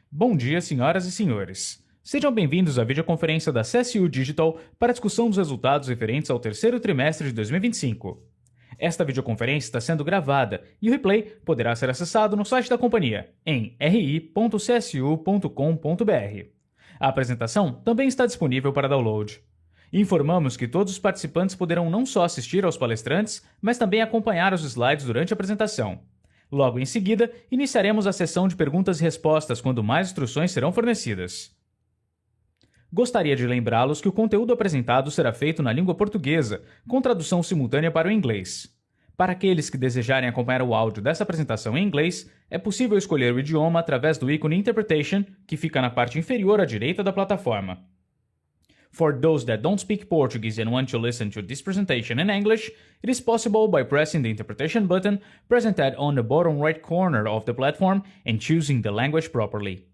Bom dia, senhoras e senhores. Sejam bem-vindos à videoconferência da CSU Digital para a discussão dos resultados referentes ao terceiro trimestre de 2025. Esta videoconferência está sendo gravada e o replay poderá ser acessado no site da companhia, em ri.csu.com.br. A apresentação também está disponível para download. Informamos que todos os participantes poderão não só assistir aos palestrantes, mas também acompanhar os slides durante a apresentação. Logo em seguida, iniciaremos a sessão de perguntas e respostas quando mais instruções serão fornecidas. Gostaria de lembrá-los que o conteúdo apresentado será feito na língua portuguesa, com tradução simultânea para o inglês. Para aqueles que desejarem acompanhar o áudio dessa apresentação em inglês, é possível escolher o idioma através do ícone Interpretation, que fica na parte inferior à direita da plataforma. For those that don't speak Portuguese and want to listen to this presentation in English, it is possible by pressing the interpretation button presented on the bottom right corner of the platform and choosing the language properly.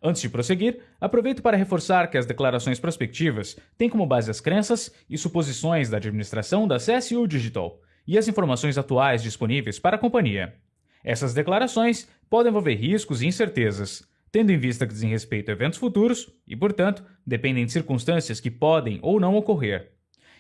Antes de prosseguir, aproveito para reforçar que as declarações prospectivas têm como base as crenças e suposições da administração da CSU Digital e as informações atuais disponíveis para a companhia. Essas declarações podem envolver riscos e incertezas, tendo em vista que dizem respeito a eventos futuros e, portanto, dependem de circunstâncias que podem ou não ocorrer.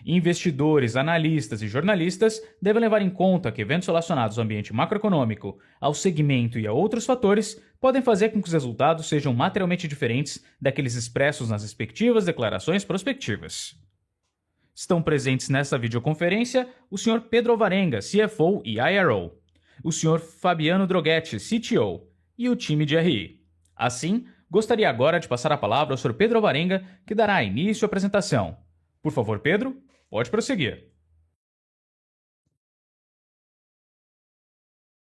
Investidores, analistas e jornalistas devem levar em conta que eventos relacionados ao ambiente macroeconômico, ao segmento e a outros fatores podem fazer com que os resultados sejam materialmente diferentes daqueles expressos nas respectivas declarações prospectivas. Estão presentes nesta videoconferência o Sr. Pedro Alvarenga, CFO e IRO, o Sr. Fabiano Droghetti, CTO, e o time de RI. Assim, gostaria agora de passar a palavra ao Sr. Pedro Alvarenga, que dará início à apresentação. Por favor, Pedro, pode prosseguir.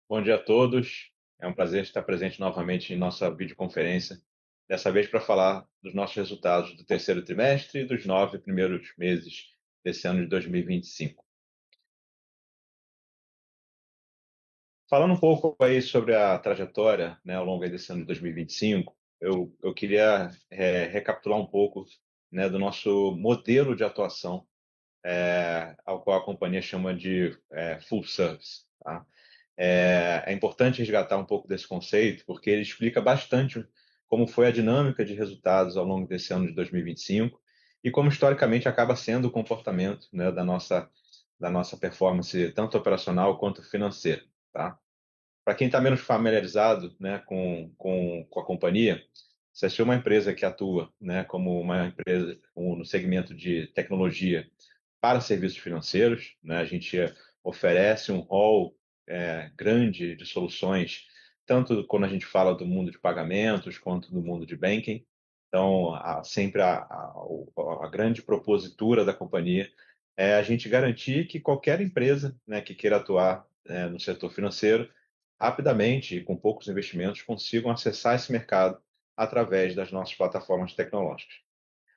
Bom dia a todos. É um prazer estar presente novamente em nossa videoconferência, dessa vez para falar dos nossos resultados do terceiro trimestre e dos 9 primeiros meses desse ano de 2025. Falando um pouco aí sobre a trajetória, né, ao longo desse ano de 2025, eu queria recapitular um pouco, né, do nosso modelo de atuação, ao qual a companhia chama de full service. Tá? É importante resgatar um pouco desse conceito, porque ele explica bastante como foi a dinâmica de resultados ao longo desse ano de 2025 e como, historicamente, acaba sendo o comportamento, né, da nossa performance, tanto operacional quanto financeira. Tá? Para quem está menos familiarizado, né, com a companhia, se é uma empresa que atua, né, como uma empresa no segmento de tecnologia para serviços financeiros, né, a gente oferece um rol grande de soluções, tanto quando a gente fala do mundo de pagamentos quanto do mundo de banking. Então, sempre a grande propositura da companhia é a gente garantir que qualquer empresa, né, que queira atuar no setor financeiro, rapidamente e com poucos investimentos, consigam acessar esse mercado através das nossas plataformas tecnológicas.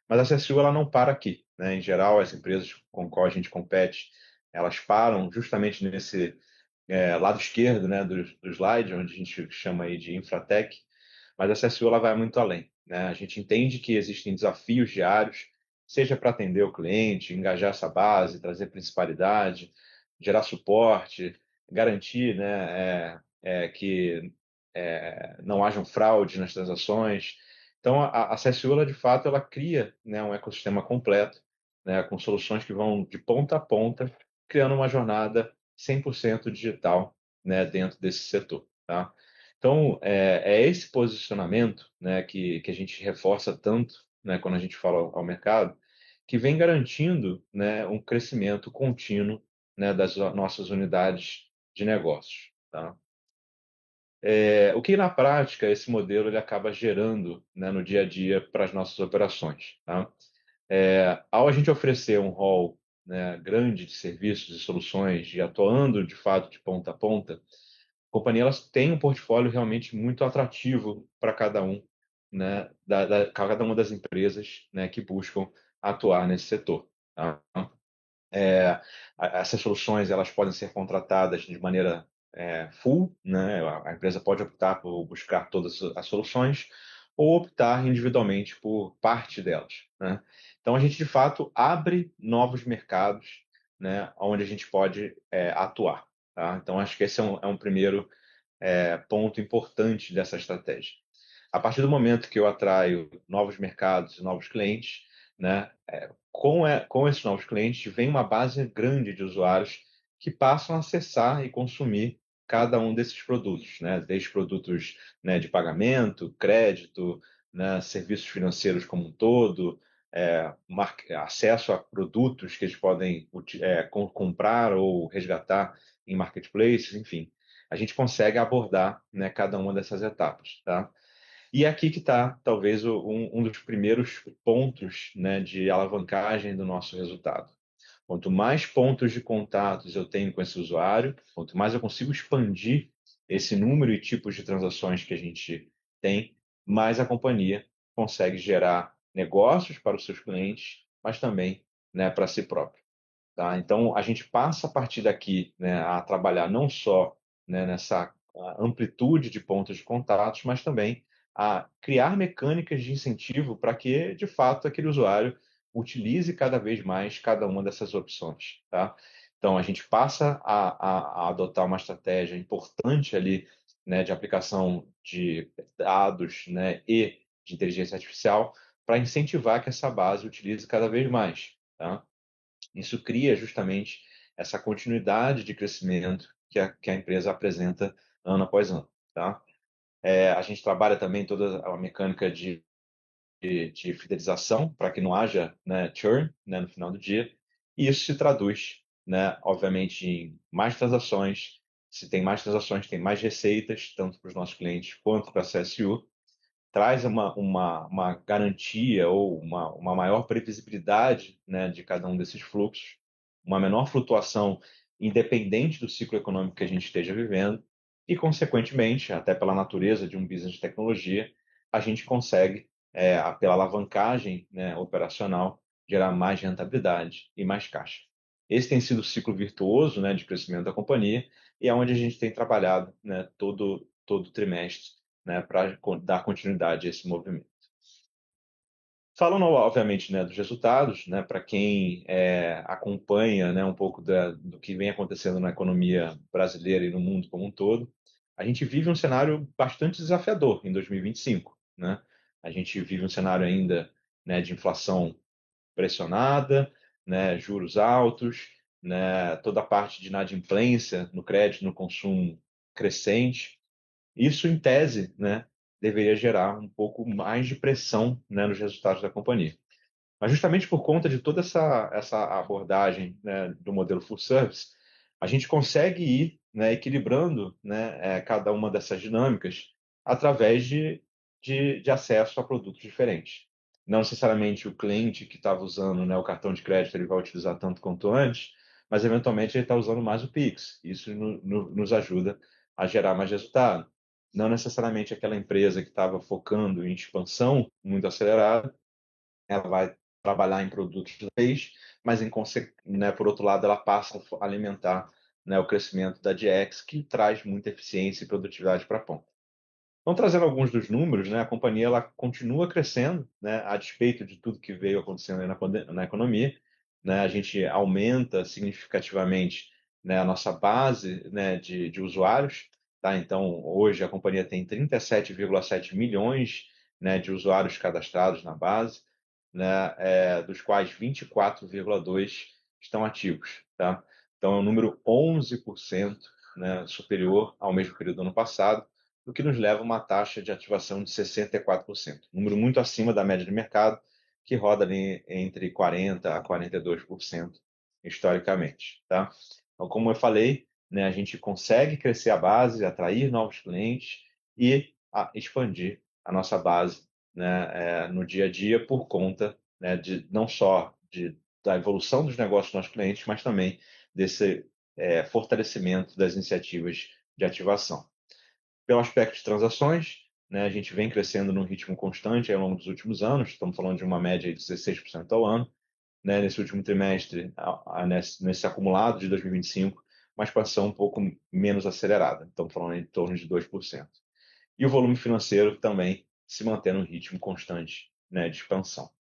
Mas a CSU ela não para aqui, né? Em geral, as empresas com qual a gente compete, elas param justamente nesse lado esquerdo, né, do slide, onde a gente chama aí de infratech, mas a CSU ela vai muito além, né? A gente entende que existem desafios diários, seja para atender o cliente, engajar essa base, trazer principalidade, gerar suporte, garantir, né, que não hajam fraudes nas transações. Então, a CSU, ela, de fato, ela cria, né, um ecossistema completo, né, com soluções que vão de ponta a ponta, criando uma jornada 100% digital, né, dentro desse setor. Tá? Então, é esse posicionamento, né, que a gente reforça tanto, né, quando a gente fala ao mercado, que vem garantindo, né, um crescimento contínuo, né, das nossas unidades de negócios. Tá? O que na prática esse modelo ele acaba gerando, né, no dia a dia para as nossas operações. Tá? Ao a gente oferecer um rol, né, grande de serviços e soluções, e atuando de fato de ponta a ponta, a companhia elas tem um portfólio realmente muito atrativo para cada um, né, cada uma das empresas, né, que buscam atuar nesse setor. Tá? Essas soluções elas podem ser contratadas de maneira full, né? A empresa pode optar por buscar todas as soluções ou optar individualmente por parte delas, né? Então a gente de fato abre novos mercados, né, onde a gente pode atuar. Tá? Então acho que esse é um primeiro ponto importante dessa estratégia. A partir do momento que eu atraio novos mercados e novos clientes, né, com esses novos clientes vem uma base grande de usuários que passam a acessar e consumir cada um desses produtos, né, desde produtos, né, de pagamento, crédito, né, serviços financeiros como um todo, acesso a produtos que eles podem comprar ou resgatar em marketplaces, enfim. A gente consegue abordar, né, cada uma dessas etapas, tá? E é aqui que está, talvez, um dos primeiros pontos, né, de alavancagem do nosso resultado. Quanto mais pontos de contatos eu tenho com esse usuário, quanto mais eu consigo expandir esse número e tipos de transações que a gente tem, mais a companhia consegue gerar negócios para os seus clientes, mas também, né, para si próprio. Tá? Então, a gente passa a partir daqui, né, a trabalhar não só, né, nessa amplitude de pontos de contatos, mas também a criar mecânicas de incentivo para que, de fato, aquele usuário utilize cada vez mais cada uma dessas opções. Tá? Então, a gente passa a adotar uma estratégia importante ali, né, de aplicação de dados, né, e de inteligência artificial para incentivar que essa base utilize cada vez mais. Tá? Isso cria justamente essa continuidade de crescimento que a empresa apresenta ano após ano. Tá? A gente trabalha também toda a mecânica de fidelização para que não haja, né, churn, né, no final do dia, e isso se traduz, né, obviamente, em mais transações. Se tem mais transações, tem mais receitas, tanto para os nossos clientes quanto para a CSU, traz uma garantia ou uma maior previsibilidade, né, de cada um desses fluxos, uma menor flutuação independente do ciclo econômico que a gente esteja vivendo e, consequentemente, até pela natureza de um business de tecnologia, a gente consegue, pela alavancagem, né, operacional, gerar mais rentabilidade e mais caixa. Esse tem sido o ciclo virtuoso, né, de crescimento da companhia e é onde a gente tem trabalhado, né, todo trimestre, né, para dar continuidade a esse movimento. Falando, obviamente, né, dos resultados, né, para quem acompanha, né, um pouco do que vem acontecendo na economia brasileira e no mundo como um todo, a gente vive um cenário bastante desafiador em 2025. Né? A gente vive um cenário ainda, né, de inflação pressionada, né, juros altos, né, toda a parte de inadimplência no crédito, no consumo crescente. Isso, em tese, né, deveria gerar um pouco mais de pressão, né, nos resultados da companhia. Mas justamente por conta de toda essa abordagem, né, do modelo full service, a gente consegue ir, né, equilibrando, né, cada uma dessas dinâmicas através de acesso a produtos diferentes. Não necessariamente o cliente que estava usando, né, o cartão de crédito ele vai utilizar tanto quanto antes, mas eventualmente ele está usando mais o Pix. Isso nos ajuda a gerar mais resultado. Não necessariamente aquela empresa que estava focando em expansão muito acelerada, ela vai trabalhar em produtos de vez, mas né, por outro lado ela passa a alimentar, né, o crescimento da DX, que traz muita eficiência e produtividade para a ponta. Então, trazendo alguns dos números, né, a companhia ela continua crescendo, né, a despeito de tudo que veio acontecendo aí na economia. Né, a gente aumenta significativamente, né, a nossa base, né, de usuários. Tá? Então, hoje a companhia tem 37,7 milhões, né, de usuários cadastrados na base, né, dos quais 24,2 estão ativos. Tá? Então, é um número 11%, né, superior ao mesmo período do ano passado, o que nos leva a uma taxa de ativação de 64%, número muito acima da média de mercado, que roda ali entre 40% a 42% historicamente. Tá? Então, como eu falei, né, a gente consegue crescer a base, atrair novos clientes e expandir a nossa base, né, no dia a dia por conta, né, de não só da evolução dos negócios dos nossos clientes, mas também desse fortalecimento das iniciativas de ativação. Pelo aspecto de transações, né, a gente vem crescendo num ritmo constante ao longo dos últimos anos, estamos falando de uma média de 16% ao ano. Né, nesse último trimestre, nesse acumulado de 2025, uma expansão um pouco menos acelerada, estamos falando em torno de 2%. E o volume financeiro também se mantém num ritmo constante, né, de expansão.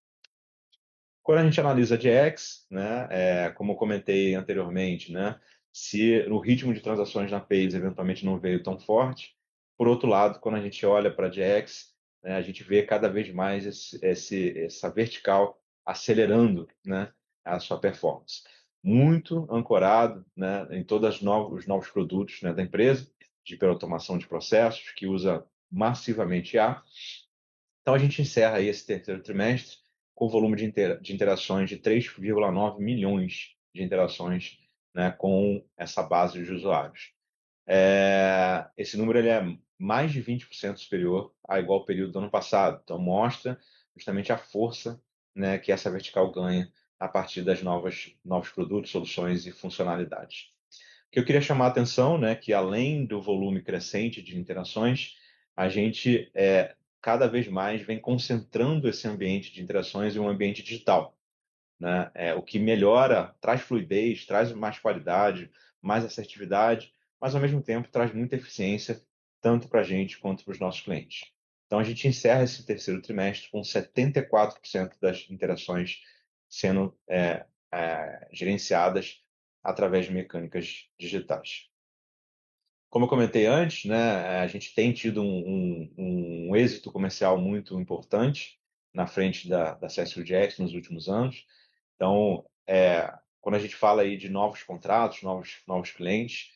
Quando a gente analisa a DX, né, como eu comentei anteriormente, né, se o ritmo de transações na Paze eventualmente não veio tão forte, por outro lado, quando a gente olha para a DX, né, a gente vê cada vez mais essa vertical acelerando, né, a sua performance. Muito ancorado, né, em todos os novos produtos, né, da empresa, de hiperautomação de processos, que usa massivamente IA. Então, a gente encerra aí esse terceiro trimestre com volume de interações de 3,9 milhões de interações, né, com essa base de usuários. Esse número ele é mais de 20% superior ao igual período do ano passado. Então, mostra justamente a força, né, que essa vertical ganha a partir das novos produtos, soluções e funcionalidades. O que eu queria chamar a atenção, né, que além do volume crescente de interações, a gente cada vez mais vem concentrando esse ambiente de interações em um ambiente digital, né? O que melhora, traz fluidez, traz mais qualidade, mais assertividade, mas ao mesmo tempo traz muita eficiência tanto para a gente quanto para os nossos clientes. Então a gente encerra esse terceiro trimestre com 74% das interações sendo gerenciadas através de mecânicas digitais. Como eu comentei antes, né, a gente tem tido um êxito comercial muito importante na frente da CSUDX nos últimos anos. Então, quando a gente fala aí de novos contratos, novos clientes,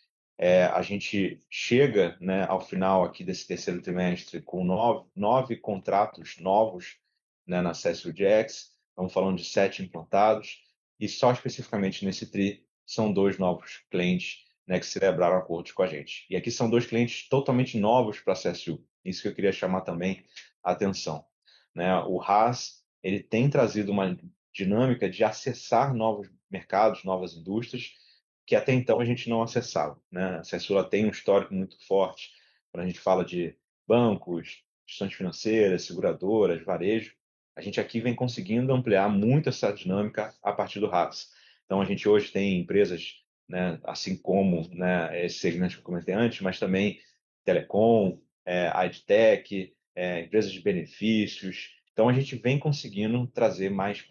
a gente chega, né, ao final aqui desse terceiro trimestre com nove contratos novos, né, na CSUDX. Estamos falando de 7 implantados e só especificamente nesse TRI são 2 novos clientes, né, que celebraram acordos com a gente. E aqui são 2 clientes totalmente novos para a CSU. Isso que eu queria chamar também a atenção, né? O Haas, ele tem trazido uma dinâmica de acessar novos mercados, novas indústrias, que até então a gente não acessava, né? A CSU tem um histórico muito forte quando a gente fala de bancos, instituições financeiras, seguradoras, varejo. A gente aqui vem conseguindo ampliar muito essa dinâmica a partir do Haas. Então a gente hoje tem empresas, né, assim como, né, esse segmento que eu comentei antes, mas também telecom, AdTech, empresas de benefícios. Então, a gente vem conseguindo trazer mais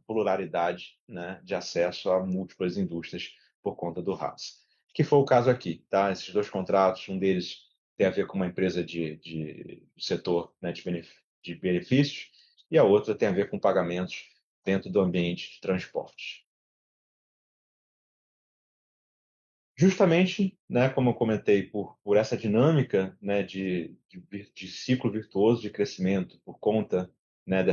pluralidade, né, de acesso a múltiplas indústrias por conta do Haas. Que foi o caso aqui, tá? Esses 2 contratos, um deles tem a ver com uma empresa de setor, né, de benefícios, e a outra tem a ver com pagamentos dentro do ambiente de transporte. Justamente, né, como eu comentei, por essa dinâmica, né, de ciclo virtuoso de crescimento, por conta, né,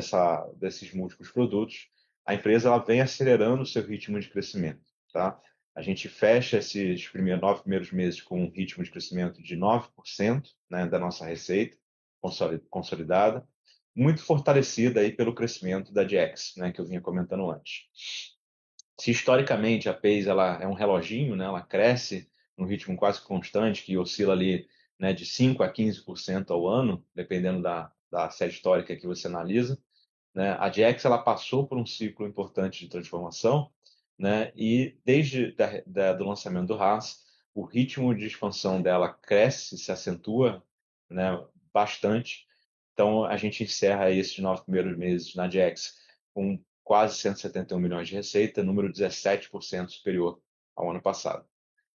desses múltiplos produtos, a empresa ela vem acelerando o seu ritmo de crescimento. Tá? A gente fecha esses 9 primeiros meses com um ritmo de crescimento de 9%, né, da nossa receita consolidada, muito fortalecida aí pelo crescimento da DX, né, que eu vinha comentando antes. Se historicamente a pace ela é um reloginho, né, ela cresce num ritmo quase constante, que oscila ali, né, de 5 a 15% ao ano, dependendo da série histórica que você analisa, né, a DX ela passou por um ciclo importante de transformação, né, e desde do lançamento do Haas, o ritmo de expansão dela cresce, se acentua, né, bastante. Então, a gente encerra esses 9 primeiros meses na DX com quase 171 milhões de receita, número 17% superior ao ano passado.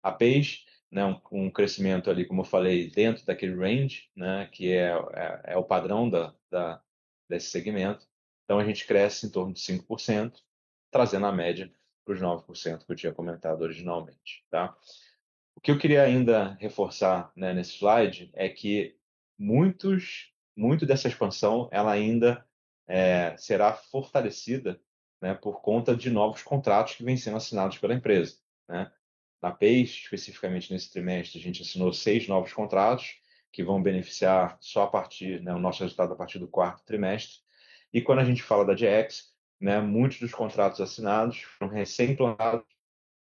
A Page, né, um crescimento ali, como eu falei, dentro daquele range, né, que é o padrão desse segmento. Então, a gente cresce em torno de 5%, trazendo a média para os 9% que eu tinha comentado originalmente. Tá? O que eu queria ainda reforçar, né, nesse slide é que muito dessa expansão ela ainda será fortalecida, né, por conta de novos contratos que vêm sendo assinados pela empresa. Né? Na Pace, especificamente nesse trimestre, a gente assinou 6 novos contratos que vão beneficiar só a partir, né, o nosso resultado a partir do quarto trimestre. E quando a gente fala da GX, né, muitos dos contratos assinados foram recém-implantados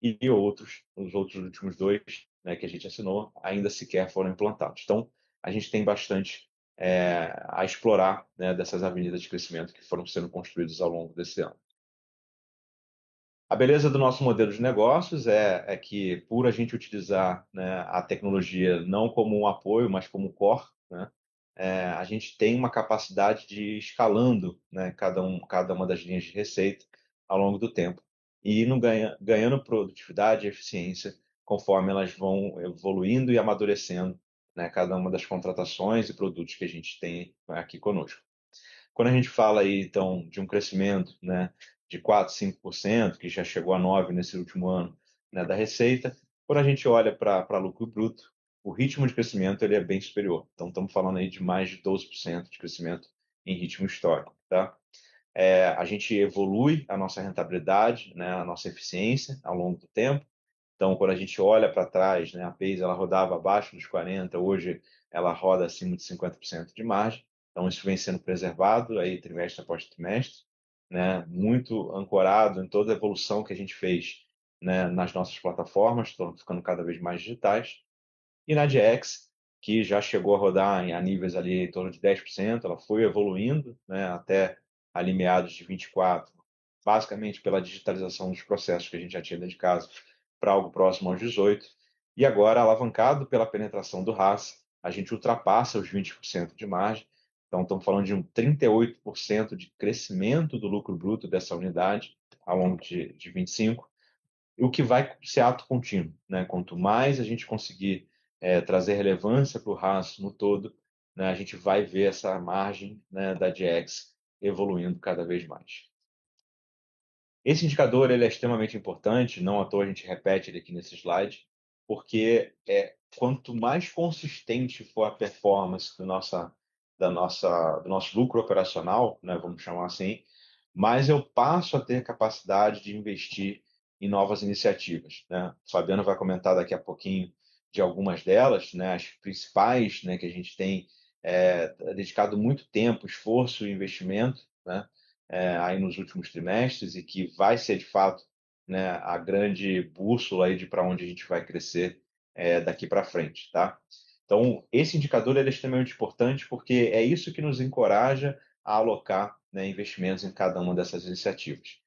e os outros últimos 2, né, que a gente assinou, ainda sequer foram implantados. Então, a gente tem bastante a explorar, né, dessas avenidas de crescimento que foram sendo construídas ao longo desse ano. A beleza do nosso modelo de negócios é que, por a gente utilizar, né, a tecnologia não como um apoio, mas como core, né, a gente tem uma capacidade de ir escalando, né, cada uma das linhas de receita ao longo do tempo e indo ganhando produtividade e eficiência conforme elas vão evoluindo e amadurecendo né, cada uma das contratações e produtos que a gente tem aqui conosco. Quando a gente fala aí, então, de um crescimento, né, de 4, 5%, que já chegou a 9% nesse último ano, né, da receita, quando a gente olha para lucro bruto, o ritmo de crescimento ele é bem superior. Então, estamos falando aí de mais de 12% de crescimento em ritmo histórico. Tá? A gente evolui a nossa rentabilidade, né, a nossa eficiência ao longo do tempo. Então, quando a gente olha para trás, né, a Pace ela rodava abaixo dos 40, hoje ela roda acima de 50% de margem. Então, isso vem sendo preservado aí trimestre após trimestre, né, muito ancorado em toda a evolução que a gente fez, né, nas nossas plataformas, estão ficando cada vez mais digitais. E na DX, que já chegou a rodar a níveis ali em torno de 10%, ela foi evoluindo, né, até ali meados de 24, basicamente pela digitalização dos processos que a gente já tinha dentro de casa para algo próximo aos 18. E agora, alavancado pela penetração do RaaS, a gente ultrapassa os 20% de margem. Então, estamos falando de um 38% de crescimento do lucro bruto dessa unidade ao longo de 25, o que vai ser ato contínuo, né? Quanto mais a gente conseguir trazer relevância para o RaaS no todo, né, a gente vai ver essa margem, né, da DX evoluindo cada vez mais. Esse indicador ele é extremamente importante, não à toa a gente repete ele aqui nesse slide, porque quanto mais consistente for a performance do nosso lucro operacional, né, vamos chamar assim, mais eu passo a ter capacidade de investir em novas iniciativas. Né? O Fabiano vai comentar daqui a pouquinho de algumas delas, né, as principais, né, que a gente tem dedicado muito tempo, esforço e investimento, né? Aí nos últimos trimestres e que vai ser de fato, né, a grande bússola aí de para onde a gente vai crescer daqui para frente, tá? Então esse indicador ele é extremamente importante porque é isso que nos encoraja a alocar, né, investimentos em cada uma dessas iniciativas.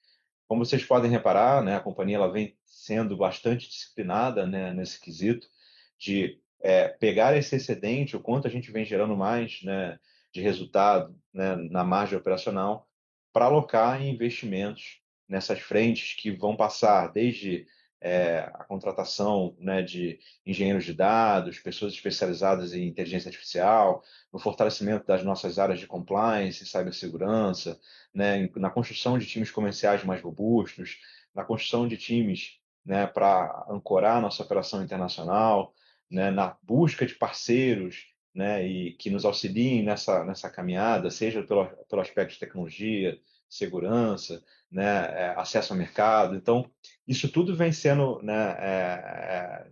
Como vocês podem reparar, né, a companhia ela vem sendo bastante disciplinada, né, nesse quesito de pegar esse excedente, o quanto a gente vem gerando mais, né, de resultado, né, na margem operacional, para alocar em investimentos nessas frentes que vão passar desde a contratação, né, de engenheiros de dados, pessoas especializadas em inteligência artificial, no fortalecimento das nossas áreas de compliance, cibersegurança, né, na construção de times comerciais mais robustos, na construção de times, né, para ancorar a nossa operação internacional, né, na busca de parceiros, né, e que nos auxiliem nessa caminhada, seja pelo aspecto de tecnologia, segurança, né, acesso ao mercado. Então, isso tudo vem sendo, né,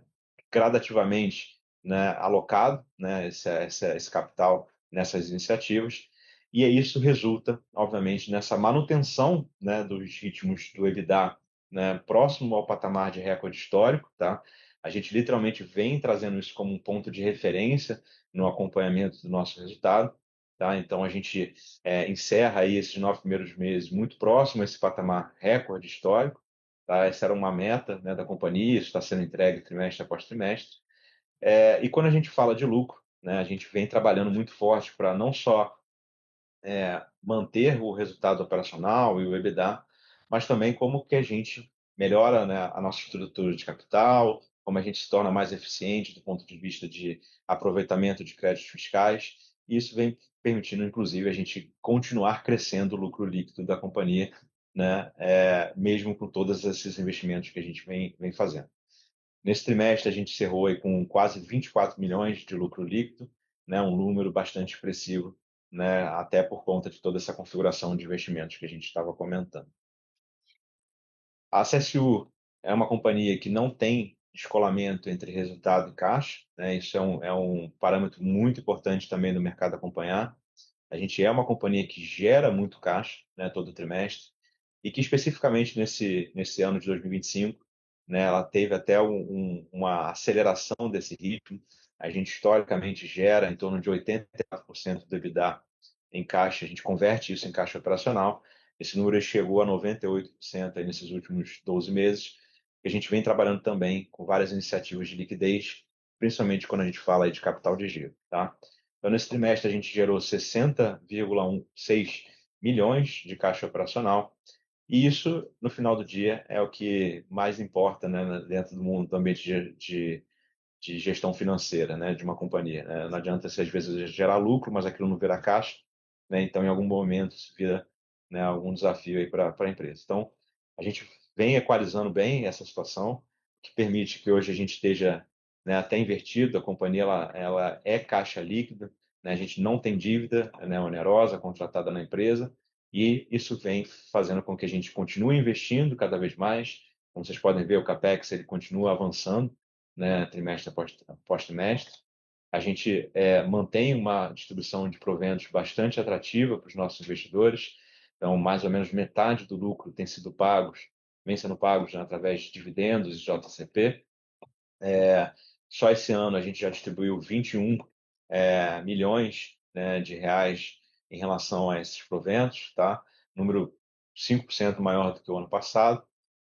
gradativamente, né, alocado, né, esse capital nessas iniciativas, e isso resulta, obviamente, nessa manutenção, né, dos ritmos do EBITDA, né, próximo ao patamar de recorde histórico, tá? A gente literalmente vem trazendo isso como um ponto de referência no acompanhamento do nosso resultado, tá? Então a gente encerra aí esses 9 primeiros meses muito próximo a esse patamar recorde histórico, tá? Essa era uma meta, né, da companhia, isso está sendo entregue trimestre após trimestre. E quando a gente fala de lucro, né, a gente vem trabalhando muito forte para não só manter o resultado operacional e o EBITDA, mas também como que a gente melhora, né, a nossa estrutura de capital, como a gente se torna mais eficiente do ponto de vista de aproveitamento de créditos fiscais. E isso vem permitindo, inclusive, a gente continuar crescendo o lucro líquido da companhia, né, mesmo com todos esses investimentos que a gente vem fazendo. Nesse trimestre, a gente encerrou aí com quase 24 milhões de lucro líquido, né, um número bastante expressivo, né, até por conta de toda essa configuração de investimentos que a gente estava comentando. A CSU é uma companhia que não tem descolamento entre resultado e caixa, né, isso é um parâmetro muito importante também do mercado acompanhar. A gente é uma companhia que gera muito caixa, né, todo trimestre, e que especificamente nesse ano de 2025, né, ela teve até uma aceleração desse ritmo. A gente historicamente gera em torno de 84% do EBITDA em caixa, a gente converte isso em caixa operacional. Esse número chegou a 98% aí nesses últimos 12 meses. A gente vem trabalhando também com várias iniciativas de liquidez, principalmente quando a gente fala aí de capital de giro, tá? Então, nesse trimestre, a gente gerou 60,16 milhões de caixa operacional. E isso, no final do dia, é o que mais importa, né, dentro do mundo do ambiente de de gestão financeira, né, de uma companhia, né? Não adianta se às vezes gerar lucro, mas aquilo não vira caixa, né? Então, em algum momento, isso vira, né, algum desafio aí para a empresa. Então, a gente vem equalizando bem essa situação, que permite que hoje a gente esteja, né, até invertido, a companhia ela é caixa líquida, né? A gente não tem dívida, né, onerosa contratada na empresa, e isso vem fazendo com que a gente continue investindo cada vez mais. Como vocês podem ver, o CAPEX ele continua avançando, né, trimestre após trimestre. A gente mantém uma distribuição de proventos bastante atrativa para os nossos investidores. Então, mais ou menos metade do lucro vem sendo pagos, né, através de dividendos e JCP. Só esse ano a gente já distribuiu 21 milhões, né, de reais em relação a esses proventos, tá? Número 5% maior do que o ano passado.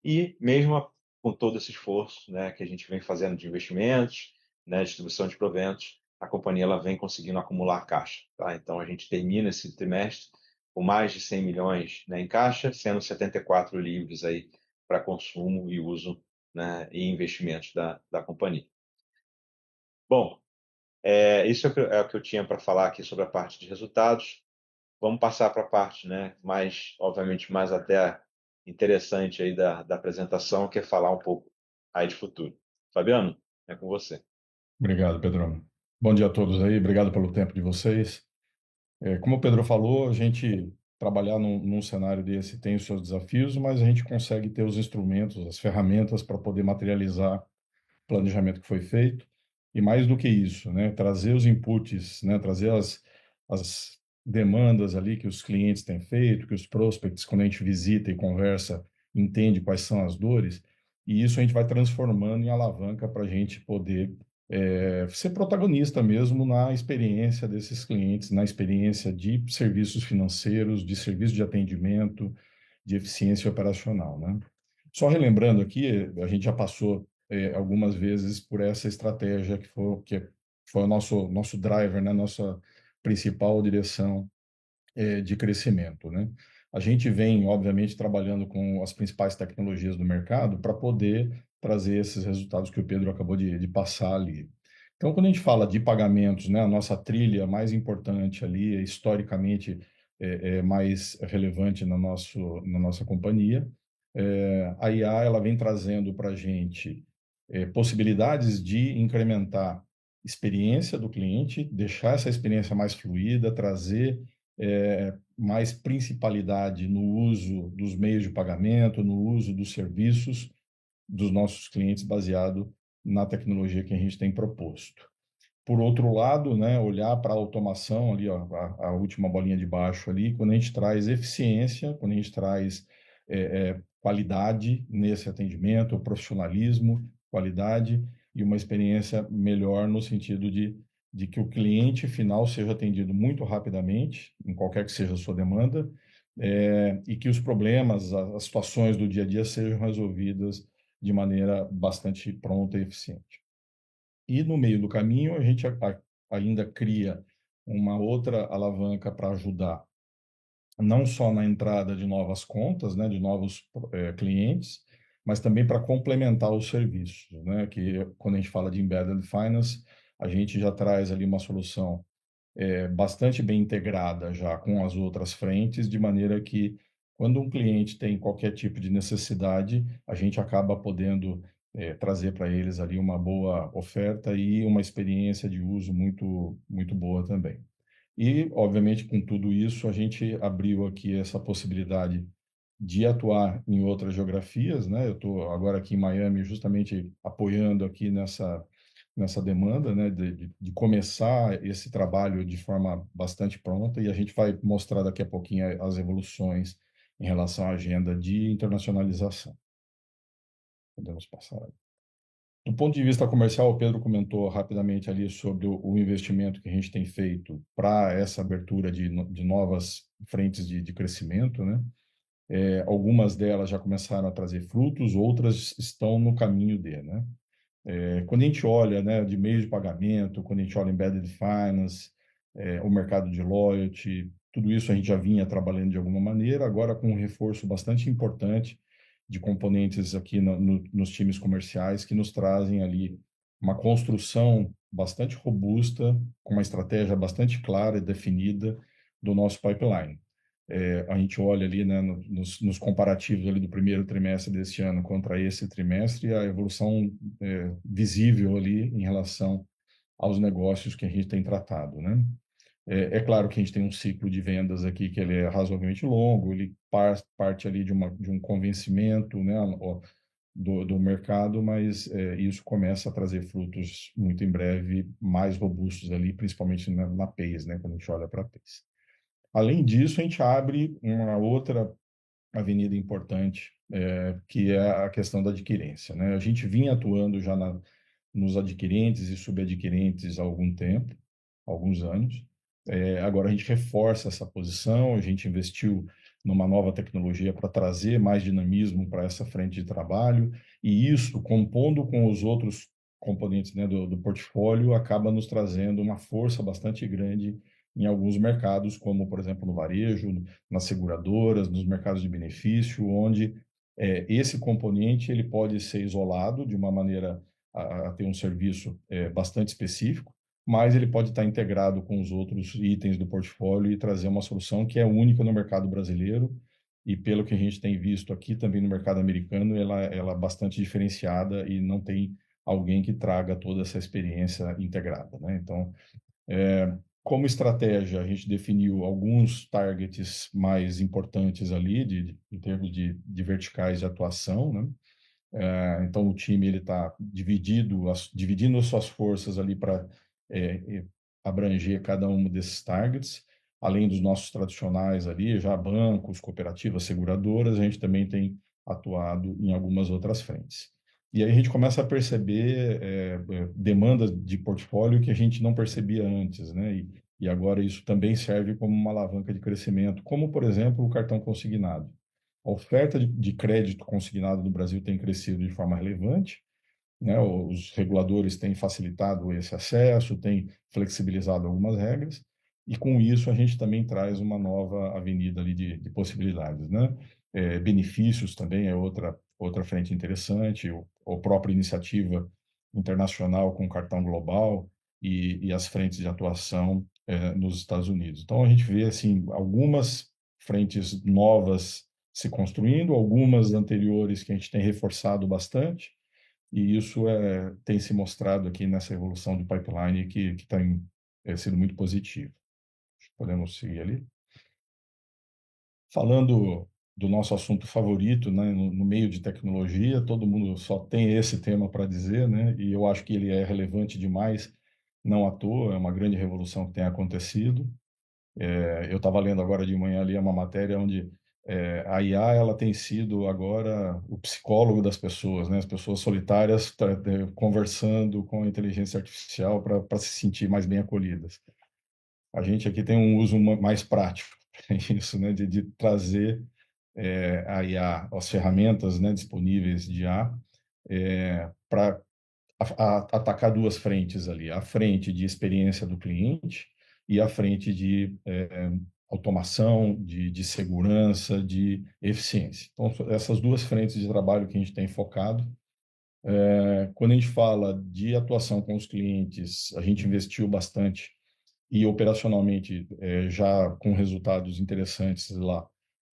E mesmo com todo esse esforço, né, que a gente vem fazendo de investimentos, né, distribuição de proventos, a companhia ela vem conseguindo acumular caixa, tá? Então a gente termina esse trimestre com mais de 100 milhões, né, em caixa, sendo 74 livres aí para consumo e uso, né, e investimentos da companhia. Bom, isso é o que eu tinha para falar aqui sobre a parte de resultados. Vamos passar para a parte, né, mais, obviamente, mais até interessante aí da apresentação, que é falar um pouco aí de futuro. Fabiano, é com você. Obrigado, Pedro. Bom dia a todos aí, obrigado pelo tempo de vocês. Como o Pedro falou, a gente trabalhar num cenário desse tem os seus desafios, mas a gente consegue ter os instrumentos, as ferramentas para poder materializar o planejamento que foi feito. E mais do que isso, né, trazer os inputs, né, trazer as demandas ali que os clientes têm feito, que os prospects, quando a gente visita e conversa, entende quais são as dores, e isso a gente vai transformando em alavanca para a gente poder ser protagonista mesmo na experiência desses clientes, na experiência de serviços financeiros, de serviço de atendimento, de eficiência operacional, né? Só relembrando aqui, a gente já passou algumas vezes por essa estratégia que foi o nosso driver, né? Nossa principal direção de crescimento, né? A gente vem, obviamente, trabalhando com as principais tecnologias do mercado para poder trazer esses resultados que o Pedro acabou de passar ali. Então, quando a gente fala de pagamentos, né, a nossa trilha mais importante ali, historicamente mais relevante na nossa companhia, a IA ela vem trazendo para a gente possibilidades de incrementar experiência do cliente, deixar essa experiência mais fluida, trazer mais principalidade no uso dos meios de pagamento, no uso dos serviços dos nossos clientes baseado na tecnologia que a gente tem proposto. Por outro lado, né, olhar para a automação ali, ó, a última bolinha de baixo ali, quando a gente traz eficiência, quando a gente traz qualidade nesse atendimento, profissionalismo, qualidade e uma experiência melhor no sentido de que o cliente final seja atendido muito rapidamente, em qualquer que seja a sua demanda, e que os problemas, as situações do dia a dia sejam resolvidas de maneira bastante pronta e eficiente. E no meio do caminho, a gente ainda cria uma outra alavanca para ajudar, não só na entrada de novas contas, né, de novos clientes, mas também para complementar os serviços, né, que quando a gente fala de embedded finance, a gente já traz ali uma solução bastante bem integrada já com as outras frentes, de maneira que quando um cliente tem qualquer tipo de necessidade, a gente acaba podendo trazer para eles ali uma boa oferta e uma experiência de uso muito, muito boa também. E, obviamente, com tudo isso, a gente abriu aqui essa possibilidade de atuar em outras geografias, né? Eu estou agora aqui em Miami justamente apoiando aqui nessa demanda, né, de começar esse trabalho de forma bastante pronta e a gente vai mostrar daqui a pouquinho as evoluções em relação à agenda de internacionalização. Podemos passar. Do ponto de vista comercial, o Pedro comentou rapidamente ali sobre o investimento que a gente tem feito para essa abertura de novas frentes de crescimento, né? Algumas delas já começaram a trazer frutos, outras estão no caminho de, né? Quando a gente olha, né, de meio de pagamento, quando a gente olha embedded finance, o mercado de loyalty, tudo isso a gente já vinha trabalhando de alguma maneira, agora com um reforço bastante importante de componentes aqui nos times comerciais que nos trazem ali uma construção bastante robusta, com uma estratégia bastante clara e definida do nosso pipeline. A gente olha ali, né, nos comparativos ali do primeiro trimestre desse ano contra esse trimestre, a evolução visível ali em relação aos negócios que a gente tem tratado, né? É claro que a gente tem um ciclo de vendas aqui que ele é razoavelmente longo, ele parte ali de um convencimento, né, do mercado, mas isso começa a trazer frutos muito em breve, mais robustos ali, principalmente na PACE, né, quando a gente olha para a PACE. Além disso, a gente abre uma outra avenida importante, que é a questão da adquirência, né? A gente vinha atuando já nos adquirentes e subadquirentes há algum tempo, alguns anos. Agora a gente reforça essa posição, a gente investiu numa nova tecnologia para trazer mais dinamismo para essa frente de trabalho, e isso, compondo com os outros componentes, né, do portfólio, acaba nos trazendo uma força bastante grande em alguns mercados, como, por exemplo, no varejo, nas seguradoras, nos mercados de benefício, onde esse componente ele pode ser isolado de uma maneira a ter um serviço bastante específico, mas ele pode estar integrado com os outros itens do portfólio e trazer uma solução que é única no mercado brasileiro e, pelo que a gente tem visto aqui também no mercado americano, ela é bastante diferenciada e não tem alguém que traga toda essa experiência integrada, né? Então, como estratégia, a gente definiu alguns targets mais importantes ali, em termos de verticais de atuação, né? Então, o time ele está dividindo as suas forças ali para abranger cada um desses targets. Além dos nossos tradicionais ali, já bancos, cooperativas, seguradoras, a gente também tem atuado em algumas outras frentes. E aí a gente começa a perceber demandas de portfólio que a gente não percebia antes, né? E agora isso também serve como uma alavanca de crescimento, como, por exemplo, o cartão consignado. A oferta de crédito consignado no Brasil tem crescido de forma relevante, né? Os reguladores têm facilitado esse acesso, têm flexibilizado algumas regras, e com isso a gente também traz uma nova avenida ali de possibilidades, né? Benefícios também é outra frente interessante, a própria iniciativa internacional com o cartão global e as frentes de atuação nos Estados Unidos. Então a gente vê assim algumas frentes novas se construindo, algumas anteriores que a gente tem reforçado bastante, e isso tem se mostrado aqui nessa evolução do pipeline que tem sido muito positivo. Podemos seguir ali. Falando do nosso assunto favorito, né, no meio de tecnologia, todo mundo só tem esse tema para dizer, né, e eu acho que ele é relevante demais, não à toa, é uma grande revolução que tem acontecido. Eu estava lendo agora de manhã ali uma matéria onde a IA ela tem sido agora o psicólogo das pessoas, né? As pessoas solitárias conversando com a inteligência artificial para se sentir mais bem acolhidas. A gente aqui tem um uso mais prático para isso, né? De trazer a IA, as ferramentas, né, disponíveis de IA, para atacar duas frentes ali, a frente de experiência do cliente e a frente de automação, de segurança, de eficiência. Então, essas duas frentes de trabalho que a gente tem focado. Quando a gente fala de atuação com os clientes, a gente investiu bastante e operacionalmente já com resultados interessantes lá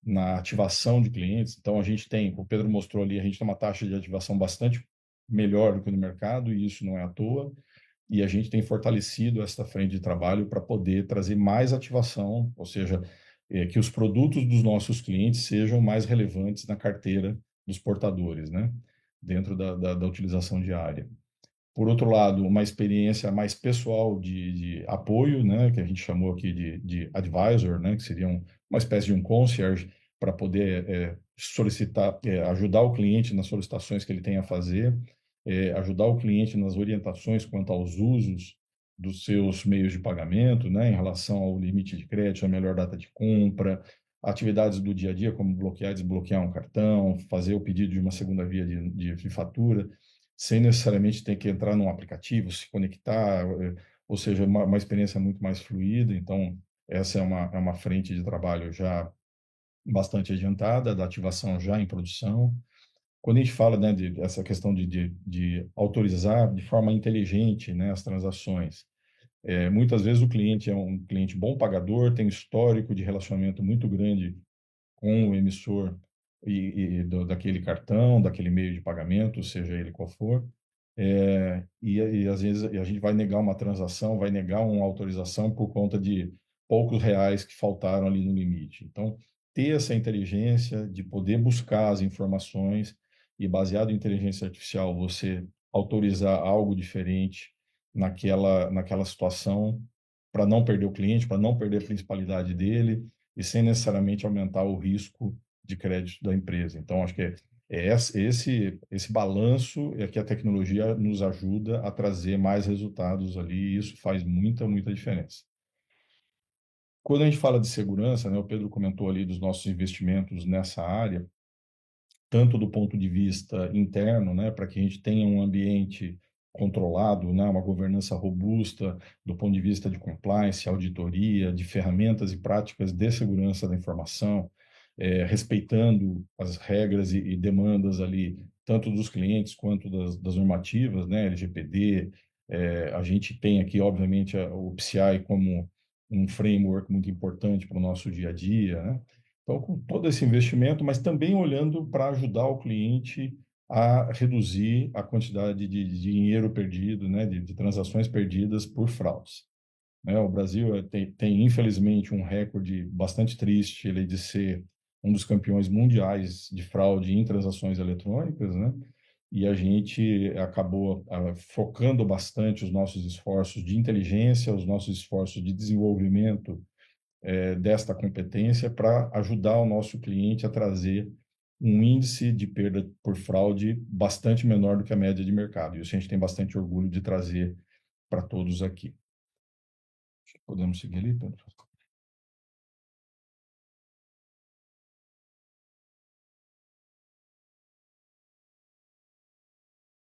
na ativação de clientes. Então, a gente tem, o Pedro mostrou ali, a gente tem uma taxa de ativação bastante melhor do que no mercado, e isso não é à toa. E a gente tem fortalecido essa frente de trabalho para poder trazer mais ativação, ou seja, que os produtos dos nossos clientes sejam mais relevantes na carteira dos portadores, né? Dentro da utilização diária. Por outro lado, uma experiência mais pessoal de apoio, né, que a gente chamou aqui de advisor, né, que seria uma espécie de um concierge para poder solicitar, ajudar o cliente nas solicitações que ele tem a fazer, ajudar o cliente nas orientações quanto aos usos dos seus meios de pagamento, né, em relação ao limite de crédito, a melhor data de compra, atividades do dia a dia, como bloquear e desbloquear um cartão, fazer o pedido de uma segunda via de fatura, sem necessariamente ter que entrar num aplicativo, se conectar, ou seja, uma experiência muito mais fluida. Então, essa é uma frente de trabalho já bastante adiantada, da ativação já em produção. quando a gente fala, né, de essa questão de autorizar de forma inteligente, né, as transações, muitas vezes o cliente é um cliente bom pagador, tem histórico de relacionamento muito grande com o emissor daquele cartão, daquele meio de pagamento, seja ele qual for. E às vezes a gente vai negar uma transação, vai negar uma autorização por conta de poucos reais que faltaram ali no limite. Então, ter essa inteligência de poder buscar as informações e, baseado em inteligência artificial, você autorizar algo diferente naquela situação para não perder o cliente, para não perder a principalidade dele e sem necessariamente aumentar o risco de crédito da empresa. Então, acho que esse balanço é que a tecnologia nos ajuda a trazer mais resultados ali, e isso faz muita, muita diferença. Quando a gente fala de segurança, né, o Pedro comentou ali dos nossos investimentos nessa área, tanto do ponto de vista interno, né, para que a gente tenha um ambiente controlado, né, uma governança robusta do ponto de vista de compliance, auditoria, de ferramentas e práticas de segurança da informação, respeitando as regras e demandas ali, tanto dos clientes quanto das normativas, né, LGPD. A gente tem aqui, obviamente, o PCI como um framework muito importante para o nosso dia a dia, né? Então, com todo esse investimento, mas também olhando para ajudar o cliente a reduzir a quantidade de dinheiro perdido, né, de transações perdidas por fraudes. Né? O Brasil tem, infelizmente, um recorde bastante triste, ele de ser um dos campeões mundiais de fraude em transações eletrônicas, né? E a gente acabou focando bastante os nossos esforços de inteligência, os nossos esforços de desenvolvimento desta competência para ajudar o nosso cliente a trazer um índice de perda por fraude bastante menor do que a média de mercado. E isso a gente tem bastante orgulho de trazer para todos aqui. Podemos seguir ali, Pedro?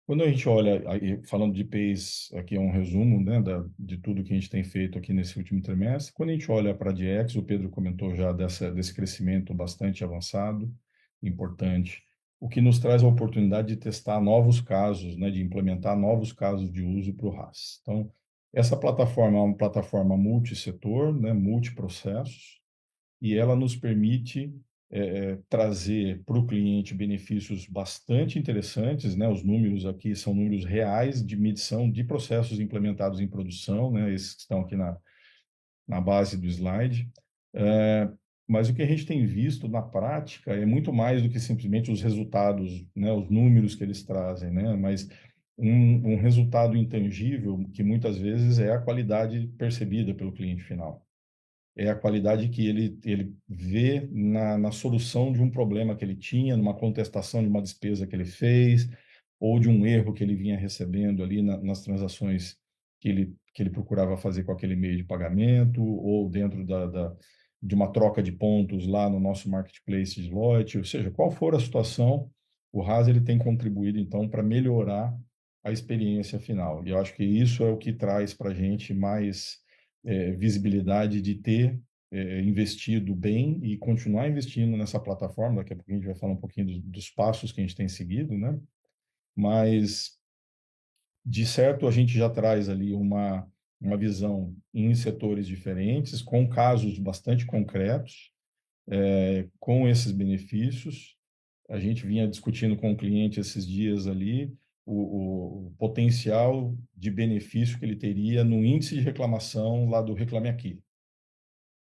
Quando a gente olha, falando de IPs, aqui é um resumo, né, de tudo que a gente tem feito aqui nesse último trimestre. Quando a gente olha para a DX, o Pedro comentou já desse crescimento bastante avançado, importante, o que nos traz a oportunidade de testar novos casos, né, de implementar novos casos de uso para o RAS. Então, essa plataforma é uma plataforma multissetor, né, multiprocessos, e ela nos permite trazer para o cliente benefícios bastante interessantes, né? Os números aqui são números reais de medição de processos implementados em produção, né? Esses que estão aqui na base do slide. Mas o que a gente tem visto na prática é muito mais do que simplesmente os resultados, né? Os números que eles trazem, né? Mas um resultado intangível que muitas vezes é a qualidade percebida pelo cliente final, é a qualidade que ele vê na solução de um problema que ele tinha, numa contestação de uma despesa que ele fez, ou de um erro que ele vinha recebendo ali nas transações que ele procurava fazer com aquele meio de pagamento, ou dentro de uma troca de pontos lá no nosso marketplace de lote, ou seja, qual for a situação, o RAS ele tem contribuído, então, para melhorar a experiência final. E eu acho que isso é o que traz para a gente mais visibilidade de ter investido bem e continuar investindo nessa plataforma. Daqui a pouco a gente vai falar um pouquinho dos passos que a gente tem seguido, né? Mas, de certo, a gente já traz ali uma visão em setores diferentes, com casos bastante concretos, com esses benefícios. A gente vinha discutindo com o cliente esses dias ali o potencial de benefício que ele teria no índice de reclamação lá do Reclame Aqui,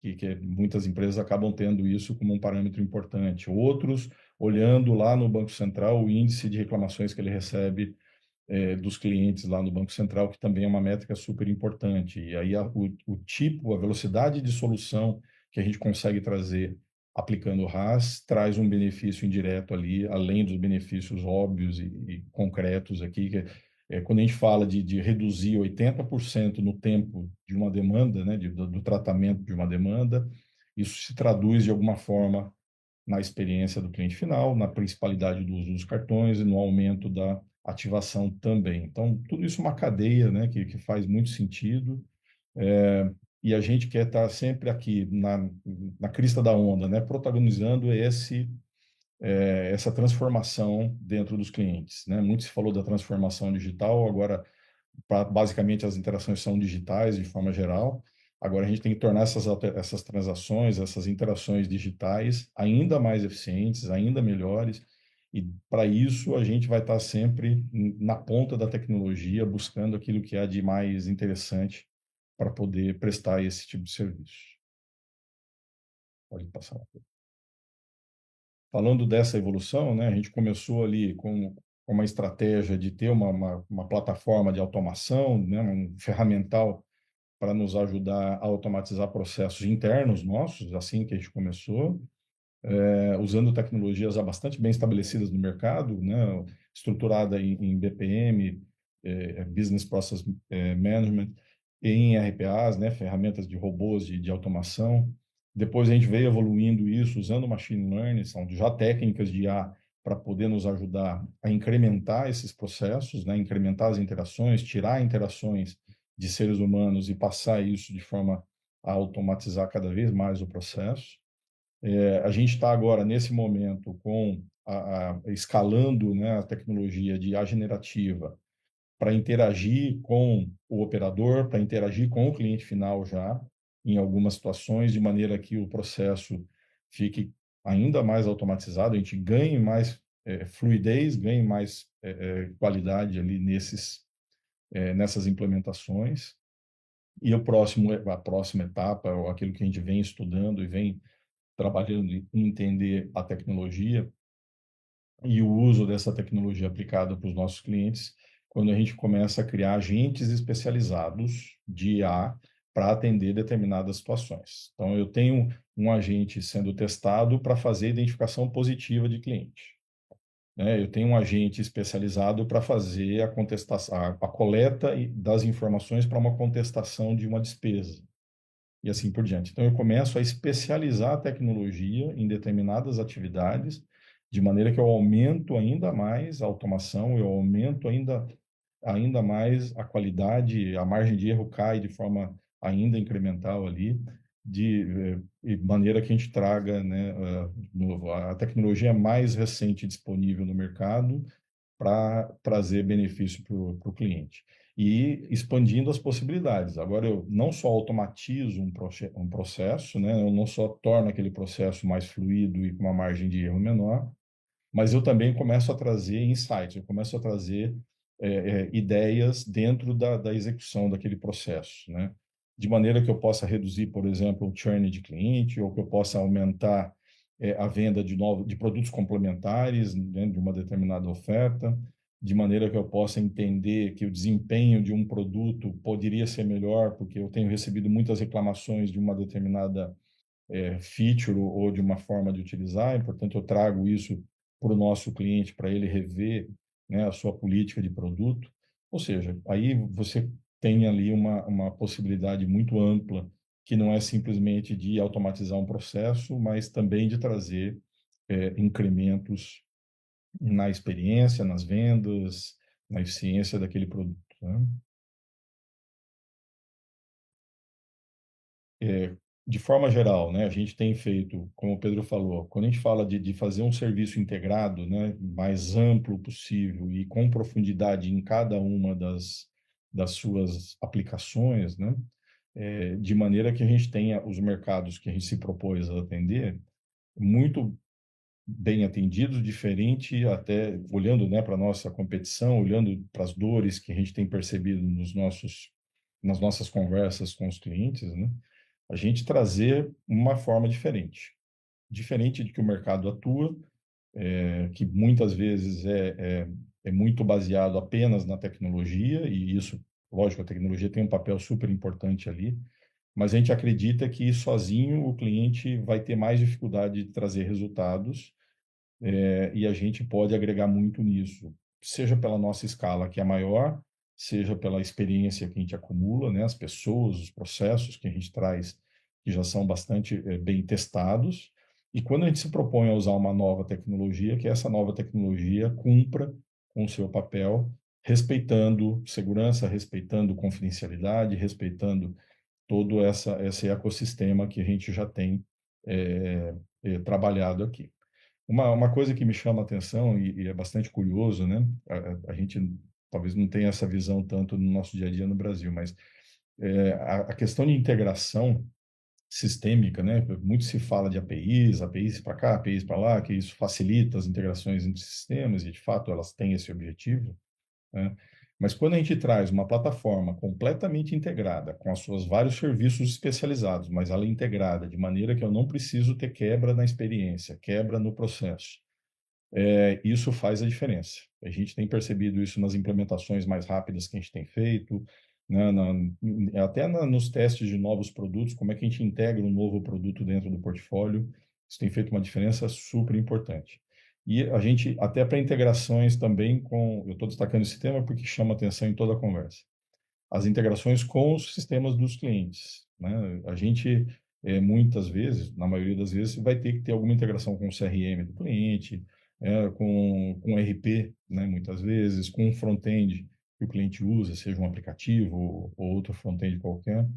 que muitas empresas acabam tendo isso como um parâmetro importante. Outros, olhando lá no Banco Central, o índice de reclamações que ele recebe dos clientes lá no Banco Central, que também é uma métrica super importante. E aí o tipo, a velocidade de solução que a gente consegue trazer aplicando o RAS traz um benefício indireto ali, além dos benefícios óbvios e concretos aqui, que quando a gente fala de reduzir 80% no tempo de uma demanda, né, do tratamento de uma demanda, isso se traduz de alguma forma na experiência do cliente final, na principalidade do uso dos cartões e no aumento da ativação também. Então, tudo isso é uma cadeia, né, que faz muito sentido. E a gente quer estar sempre aqui na crista da onda, né, protagonizando essa transformação dentro dos clientes, né? Muito se falou da transformação digital, agora basicamente as interações são digitais de forma geral. Agora a gente tem que tornar essas transações, essas interações digitais ainda mais eficientes, ainda melhores. E para isso a gente vai estar sempre na ponta da tecnologia, buscando aquilo que há de mais interessante para poder prestar esse tipo de serviço. Pode passar. Falando dessa evolução, né, a gente começou ali com uma estratégia de ter uma plataforma de automação, né, um ferramental para nos ajudar a automatizar processos internos nossos, assim que a gente começou, usando tecnologias já bastante bem estabelecidas no mercado, né, estruturada em BPM, Business Process Management, e em RPAs, né, ferramentas de robôs de automação. Depois a gente veio evoluindo isso usando machine learning, são já técnicas de IA para poder nos ajudar a incrementar esses processos, né, incrementar as interações, tirar interações de seres humanos e passar isso de forma a automatizar cada vez mais o processo. A gente está agora, nesse momento, escalando, né, a tecnologia de IA generativa para interagir com o operador, para interagir com o cliente final já, em algumas situações, de maneira que o processo fique ainda mais automatizado, a gente ganhe mais fluidez, ganhe mais qualidade ali nessas implementações. E a próxima etapa, ou aquilo que a gente vem estudando e vem trabalhando em entender a tecnologia e o uso dessa tecnologia aplicada para os nossos clientes, quando a gente começa a criar agentes especializados de IA para atender determinadas situações. Então, eu tenho um agente sendo testado para fazer identificação positiva de cliente, né? Eu tenho um agente especializado para fazer a contestação, a coleta das informações para uma contestação de uma despesa e assim por diante. Então, eu começo a especializar a tecnologia em determinadas atividades, de maneira que eu aumento ainda mais a automação, eu aumento ainda mais a qualidade, a margem de erro cai de forma ainda incremental ali, de maneira que a gente traga, né, a tecnologia mais recente disponível no mercado para trazer benefício para o cliente. E expandindo as possibilidades. Agora, eu não só automatizo um processo, né? Eu não só torno aquele processo mais fluido e com uma margem de erro menor, mas eu também começo a trazer insights, eu começo a trazer ideias dentro da execução daquele processo, né? De maneira que eu possa reduzir, por exemplo, o churn de cliente, ou que eu possa aumentar a venda de produtos complementares, né, de uma determinada oferta, de maneira que eu possa entender que o desempenho de um produto poderia ser melhor, porque eu tenho recebido muitas reclamações de uma determinada feature ou de uma forma de utilizar, e, portanto, eu trago isso para o nosso cliente, para ele rever, né, a sua política de produto. Ou seja, aí você tem ali uma possibilidade muito ampla, que não é simplesmente de automatizar um processo, mas também de trazer incrementos na experiência, nas vendas, na eficiência daquele produto, né? De forma geral, né, a gente tem feito, como o Pedro falou, quando a gente fala de fazer um serviço integrado, né, mais amplo possível e com profundidade em cada uma das suas aplicações, né, de maneira que a gente tenha os mercados que a gente se propôs a atender muito bem atendidos, diferente até olhando, né, para a nossa competição, olhando para as dores que a gente tem percebido nas nossas conversas com os clientes, né, a gente trazer uma forma diferente, diferente de que o mercado atua, que muitas vezes é muito baseado apenas na tecnologia, e isso, lógico, a tecnologia tem um papel super importante ali, mas a gente acredita que sozinho o cliente vai ter mais dificuldade de trazer resultados, e a gente pode agregar muito nisso, seja pela nossa escala, que é maior, seja pela experiência que a gente acumula, né, as pessoas, os processos que a gente traz, que já são bastante bem testados, e quando a gente se propõe a usar uma nova tecnologia, que essa nova tecnologia cumpra com o seu papel, respeitando segurança, respeitando confidencialidade, respeitando todo esse ecossistema que a gente já tem trabalhado aqui. Uma coisa que me chama a atenção e é bastante curioso, né? A gente talvez não tenha essa visão tanto no nosso dia a dia no Brasil, mas a questão de integração sistêmica, né? Muito se fala de APIs, APIs para cá, APIs para lá, que isso facilita as integrações entre sistemas e, de fato, elas têm esse objetivo, né? Mas quando a gente traz uma plataforma completamente integrada, com os seus vários serviços especializados, mas ela é integrada de maneira que eu não preciso ter quebra na experiência, quebra no processo, isso faz a diferença. A gente tem percebido isso nas implementações mais rápidas que a gente tem feito, né, até nos testes de novos produtos, como é que a gente integra um novo produto dentro do portfólio. Isso tem feito uma diferença super importante. E a gente, até para integrações também com, eu estou destacando esse tema porque chama atenção em toda a conversa, as integrações com os sistemas dos clientes, né? A gente, muitas vezes, na maioria das vezes, vai ter que ter alguma integração com o CRM do cliente, com o RP, né? Muitas vezes, com um front-end que o cliente usa, seja um aplicativo ou outro front-end qualquer.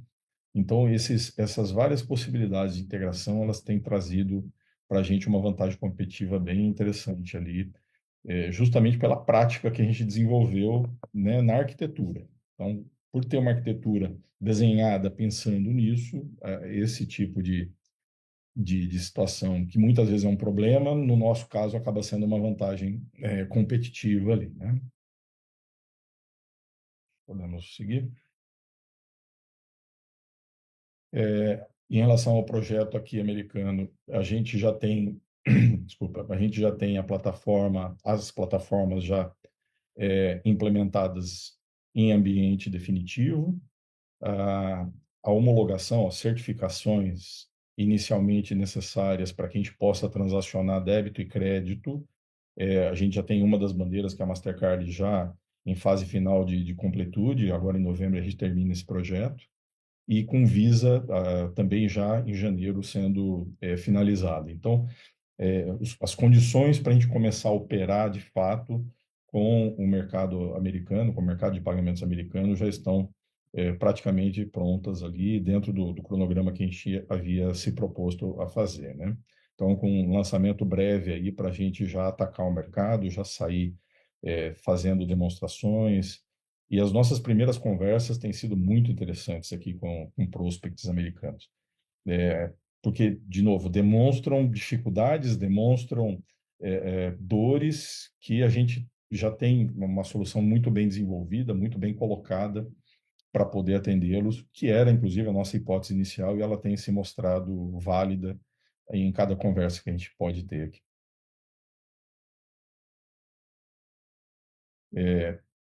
Então, essas várias possibilidades de integração, elas têm trazido para a gente uma vantagem competitiva bem interessante ali, justamente pela prática que a gente desenvolveu, né, na arquitetura. Então, por ter uma arquitetura desenhada pensando nisso, esse tipo de situação, que muitas vezes é um problema, no nosso caso acaba sendo uma vantagem competitiva ali, né? Podemos seguir. Em relação ao projeto aqui americano, a gente já tem, desculpa, a gente já tem a plataforma, as plataformas já implementadas em ambiente definitivo, a, a homologação, as certificações inicialmente necessárias para que a gente possa transacionar débito e crédito. A gente já tem uma das bandeiras, que é a Mastercard, já em fase final de completude. Agora, em novembro, a gente termina esse projeto. E com Visa também já em janeiro sendo finalizada. Então, as condições para a gente começar a operar de fato com o mercado americano, com o mercado de pagamentos americano, já estão praticamente prontas ali dentro do cronograma que a gente havia se proposto a fazer, né? Então, com um lançamento breve aí para a gente já atacar o mercado, já sair fazendo demonstrações. E as nossas primeiras conversas têm sido muito interessantes aqui com prospects americanos. Porque, de novo, demonstram dificuldades, demonstram dores que a gente já tem uma solução muito bem desenvolvida, muito bem colocada para poder atendê-los, que era, inclusive, a nossa hipótese inicial, e ela tem se mostrado válida em cada conversa que a gente pode ter aqui.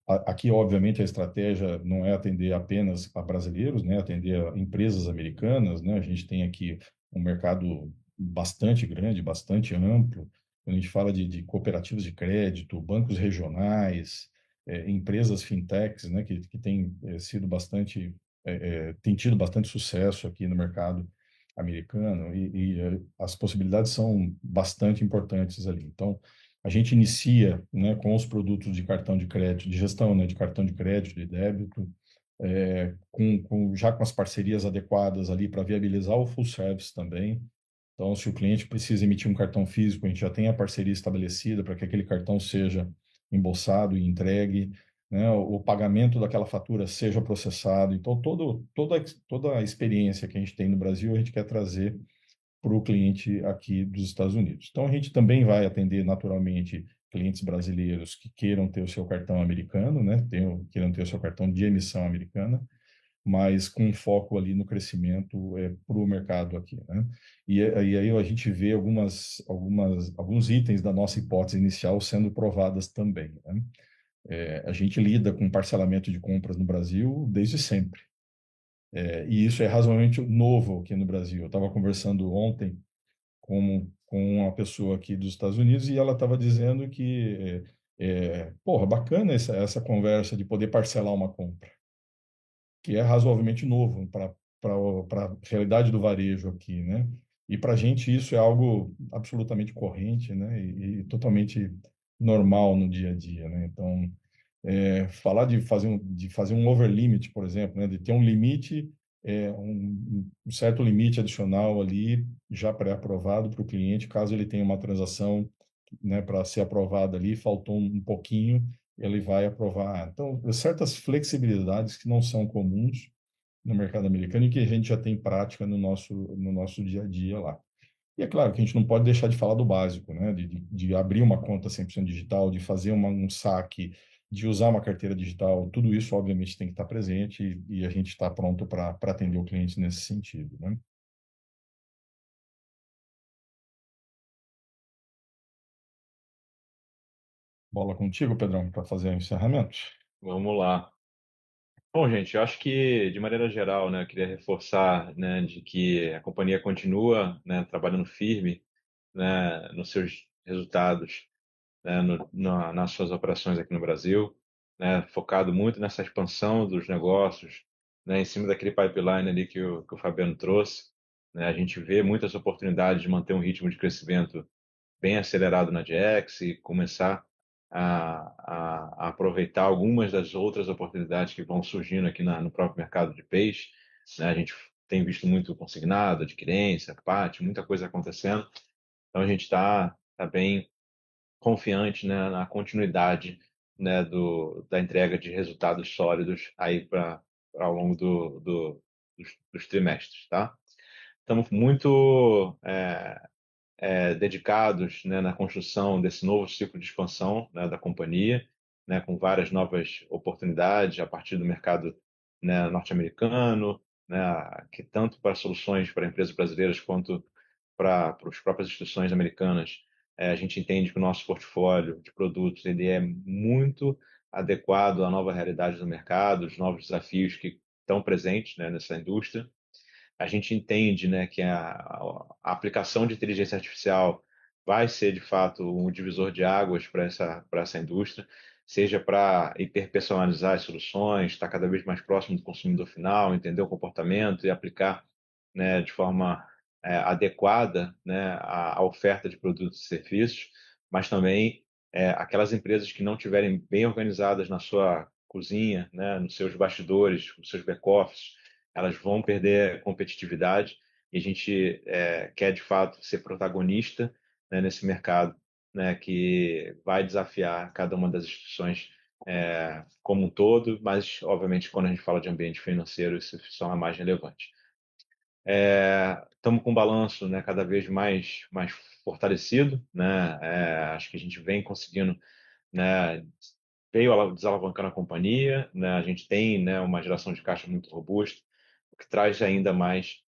Aqui, obviamente, a estratégia não é atender apenas a brasileiros, né? Atender a empresas americanas, né? A gente tem aqui um mercado bastante grande, bastante amplo. Quando a gente fala de cooperativas de crédito, bancos regionais, empresas fintechs, né? Que têm sido bastante, têm tido bastante sucesso aqui no mercado americano e as possibilidades são bastante importantes ali. Então, a gente inicia, né, com os produtos de cartão de crédito, de gestão, né, de cartão de crédito, de débito, já com as parcerias adequadas ali para viabilizar o full service também. Então, se o cliente precisa emitir um cartão físico, a gente já tem a parceria estabelecida para que aquele cartão seja embolsado e entregue, né, o pagamento daquela fatura seja processado. Então, toda a experiência que a gente tem no Brasil, a gente quer trazer para o cliente aqui dos Estados Unidos. Então, a gente também vai atender naturalmente clientes brasileiros que queiram ter o seu cartão americano, né? Queiram ter o seu cartão de emissão americana, mas com foco ali no crescimento para o mercado aqui, né? E aí a gente vê alguns itens da nossa hipótese inicial sendo provadas também, né? A gente lida com parcelamento de compras no Brasil desde sempre. E isso é razoavelmente novo aqui no Brasil. Eu estava conversando ontem com uma pessoa aqui dos Estados Unidos e ela estava dizendo que, porra, bacana essa conversa de poder parcelar uma compra, que é razoavelmente novo para a realidade do varejo aqui, né? E para a gente isso é algo absolutamente corrente, né? E totalmente normal no dia a dia, né? Então, falar de fazer um over limit, por exemplo, né? De ter um limite um certo limite adicional ali, já pré-aprovado para o cliente, caso ele tenha uma transação, né, para ser aprovada ali, faltou um pouquinho, ele vai aprovar. Então, certas flexibilidades que não são comuns no mercado americano e que a gente já tem prática no nosso dia a dia lá. E é claro que a gente não pode deixar de falar do básico, né? De abrir uma conta 100% digital, de fazer um saque, de usar uma carteira digital, tudo isso, obviamente, tem que estar presente e a gente está pronto para atender o cliente nesse sentido, né? Bola contigo, Pedrão, para fazer o encerramento. Vamos lá. Bom, gente, eu acho que, de maneira geral, né, eu queria reforçar, né, de que a companhia continua, né, trabalhando firme, né, nos seus resultados, né, nas suas operações aqui no Brasil, né, focado muito nessa expansão dos negócios, né, em cima daquele pipeline ali que o Fabiano trouxe, né, a gente vê muitas oportunidades de manter um ritmo de crescimento bem acelerado na DX e começar a aproveitar algumas das outras oportunidades que vão surgindo aqui no próprio mercado de peixe, né, a gente tem visto muito consignado, adquirência, PAT, muita coisa acontecendo, então a gente tá bem confiante, né, na continuidade, né, da entrega de resultados sólidos aí para ao longo dos trimestres, tá? Estamos muito dedicados, né, na construção desse novo ciclo de expansão, né, da companhia, né, com várias novas oportunidades a partir do mercado, né, norte-americano, né, que tanto para soluções para empresas brasileiras quanto para as próprias instituições americanas, a gente entende que o nosso portfólio de produtos ele é muito adequado à nova realidade do mercado, os novos desafios que estão presentes, né, nessa indústria. A gente entende, né, que a aplicação de inteligência artificial vai ser, de fato, um divisor de águas para essa indústria, seja para hiperpersonalizar as soluções, estar cada vez mais próximo do consumidor final, entender o comportamento e aplicar, né, de forma adequada, né, a oferta de produtos e serviços, mas também aquelas empresas que não tiverem bem organizadas na sua cozinha, né, nos seus bastidores, nos seus back-office, elas vão perder competitividade e a gente quer, de fato, ser protagonista, né, nesse mercado, né, que vai desafiar cada uma das instituições como um todo, mas, obviamente, quando a gente fala de ambiente financeiro, isso são a mais relevante. Estamos com um balanço, né, cada vez mais fortalecido, né? Acho que a gente vem conseguindo, né, veio desalavancando a companhia, né? A gente tem, né, uma geração de caixa muito robusta, o que traz ainda mais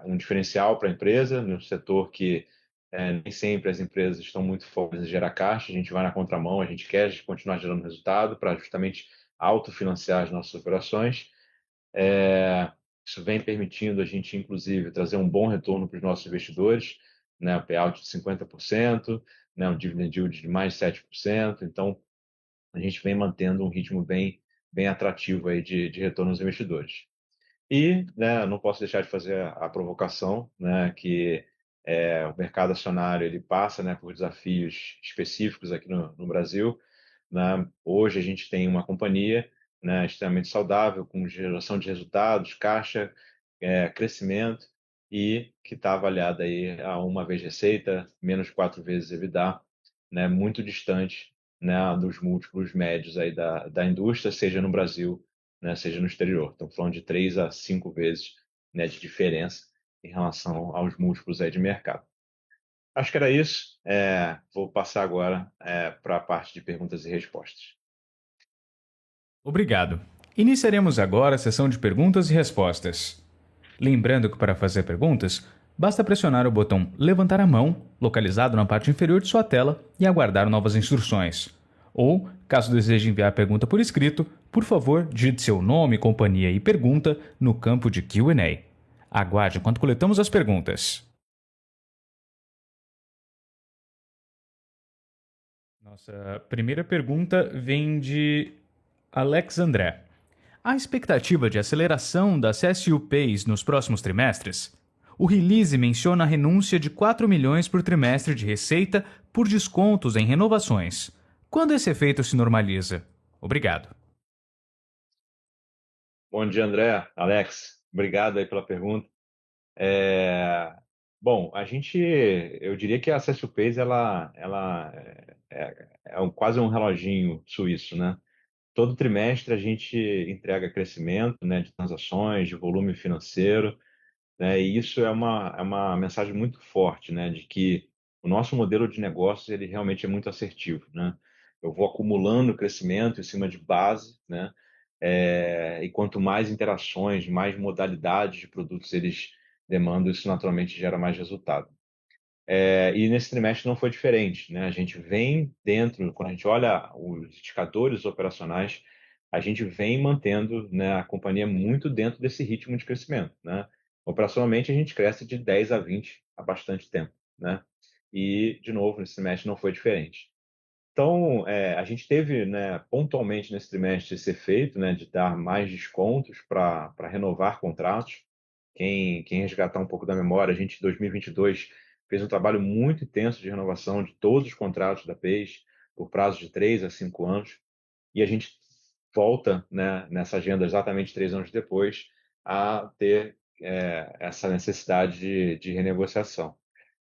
um diferencial para a empresa, no setor que nem sempre as empresas estão muito focadas em gerar caixa, a gente vai na contramão, a gente quer continuar gerando resultado para justamente autofinanciar as nossas operações. Isso vem permitindo a gente, inclusive, trazer um bom retorno para os nossos investidores, né, um payout de 50%, né, um dividend yield de mais 7%. Então, a gente vem mantendo um ritmo bem atrativo aí de retorno aos investidores. E, né, não posso deixar de fazer a provocação, né, que o mercado acionário ele passa, né, por desafios específicos aqui no Brasil, né? Hoje a gente tem uma companhia, né, extremamente saudável, com geração de resultados, caixa, crescimento e que está avaliada aí a uma vez receita, menos 4 vezes EBITDA, né, muito distante, né, dos múltiplos médios aí da indústria, seja no Brasil, né, seja no exterior. Estamos falando de 3 a 5 vezes, né, de diferença em relação aos múltiplos aí de mercado. Acho que era isso. Vou passar agora para a parte de perguntas e respostas. Obrigado. Iniciaremos agora a sessão de perguntas e respostas. Lembrando que para fazer perguntas, basta pressionar o botão Levantar a mão, localizado na parte inferior de sua tela, e aguardar novas instruções. Ou, caso deseje enviar a pergunta por escrito, por favor, digite seu nome, companhia e pergunta no campo de Q&A. Aguarde enquanto coletamos as perguntas. Nossa primeira pergunta vem de Alex André. Há expectativa de aceleração das SUPs nos próximos trimestres? O release menciona a renúncia de 4 milhões por trimestre de receita por descontos em renovações. Quando esse efeito se normaliza? Obrigado. Bom dia, André. Alex, Obrigado aí pela pergunta. É, Bom, eu diria que a Acessio Pace, ela quase um reloginho suíço, né? Todo trimestre a gente entrega crescimento, né, de transações, de volume financeiro, né? E isso é uma mensagem muito forte, né, de que o nosso modelo de negócios ele realmente é muito assertivo, né? Eu vou acumulando crescimento em cima de base, né? E quanto mais interações, mais modalidades de produtos eles demandam, isso naturalmente gera mais resultado. E nesse trimestre não foi diferente, né? A gente vem dentro, quando a gente olha os indicadores operacionais, a gente vem mantendo, né, a companhia muito dentro desse ritmo de crescimento, né? Operacionalmente, a gente cresce de 10 a 20 há bastante tempo, né? E, de novo, nesse trimestre não foi diferente. Então, a gente teve, né, pontualmente nesse trimestre esse efeito, né, de dar mais descontos para renovar contratos. Quem resgatar um pouco da memória, a gente, em 2022, fez um trabalho muito intenso de renovação de todos os contratos da PES, por prazo de 3 a 5 anos, e a gente volta, né, nessa agenda exatamente 3 anos depois a ter essa necessidade de renegociação.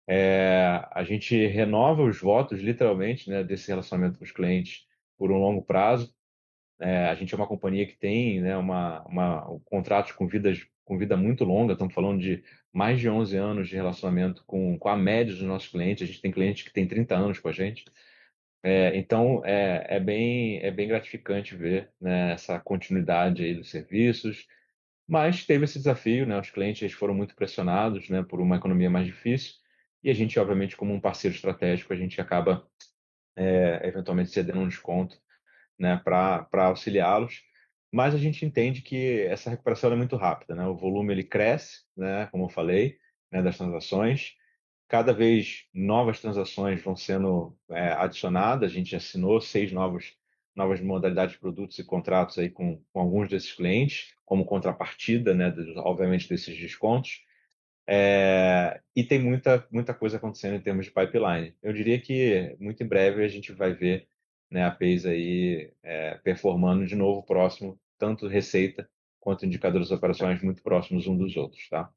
A gente renova os votos, literalmente, né, desse relacionamento com os clientes por um longo prazo. A gente é uma companhia que tem, né, contratos com vida muito longa, estamos falando de mais de 11 anos de relacionamento com a média dos nossos clientes. A gente tem clientes que têm 30 anos com a gente. Então, é bem gratificante ver, né, essa continuidade aí dos serviços, mas teve esse desafio, né? Os clientes eles foram muito pressionados, né, por uma economia mais difícil, e a gente, obviamente, como um parceiro estratégico, a gente acaba eventualmente cedendo um desconto, né, para auxiliá-los. Mas a gente entende que essa recuperação é muito rápida, né? O volume ele cresce, né, como eu falei, né, das transações. Cada vez novas transações vão sendo adicionadas. A gente assinou 6 novas modalidades de produtos e contratos aí com alguns desses clientes, como contrapartida, né, obviamente, desses descontos. E tem muita coisa acontecendo em termos de pipeline. Eu diria que muito em breve a gente vai ver, né, a Pace aí performando de novo próximo, tanto receita quanto indicadores operacionais muito próximos um dos outros, tá?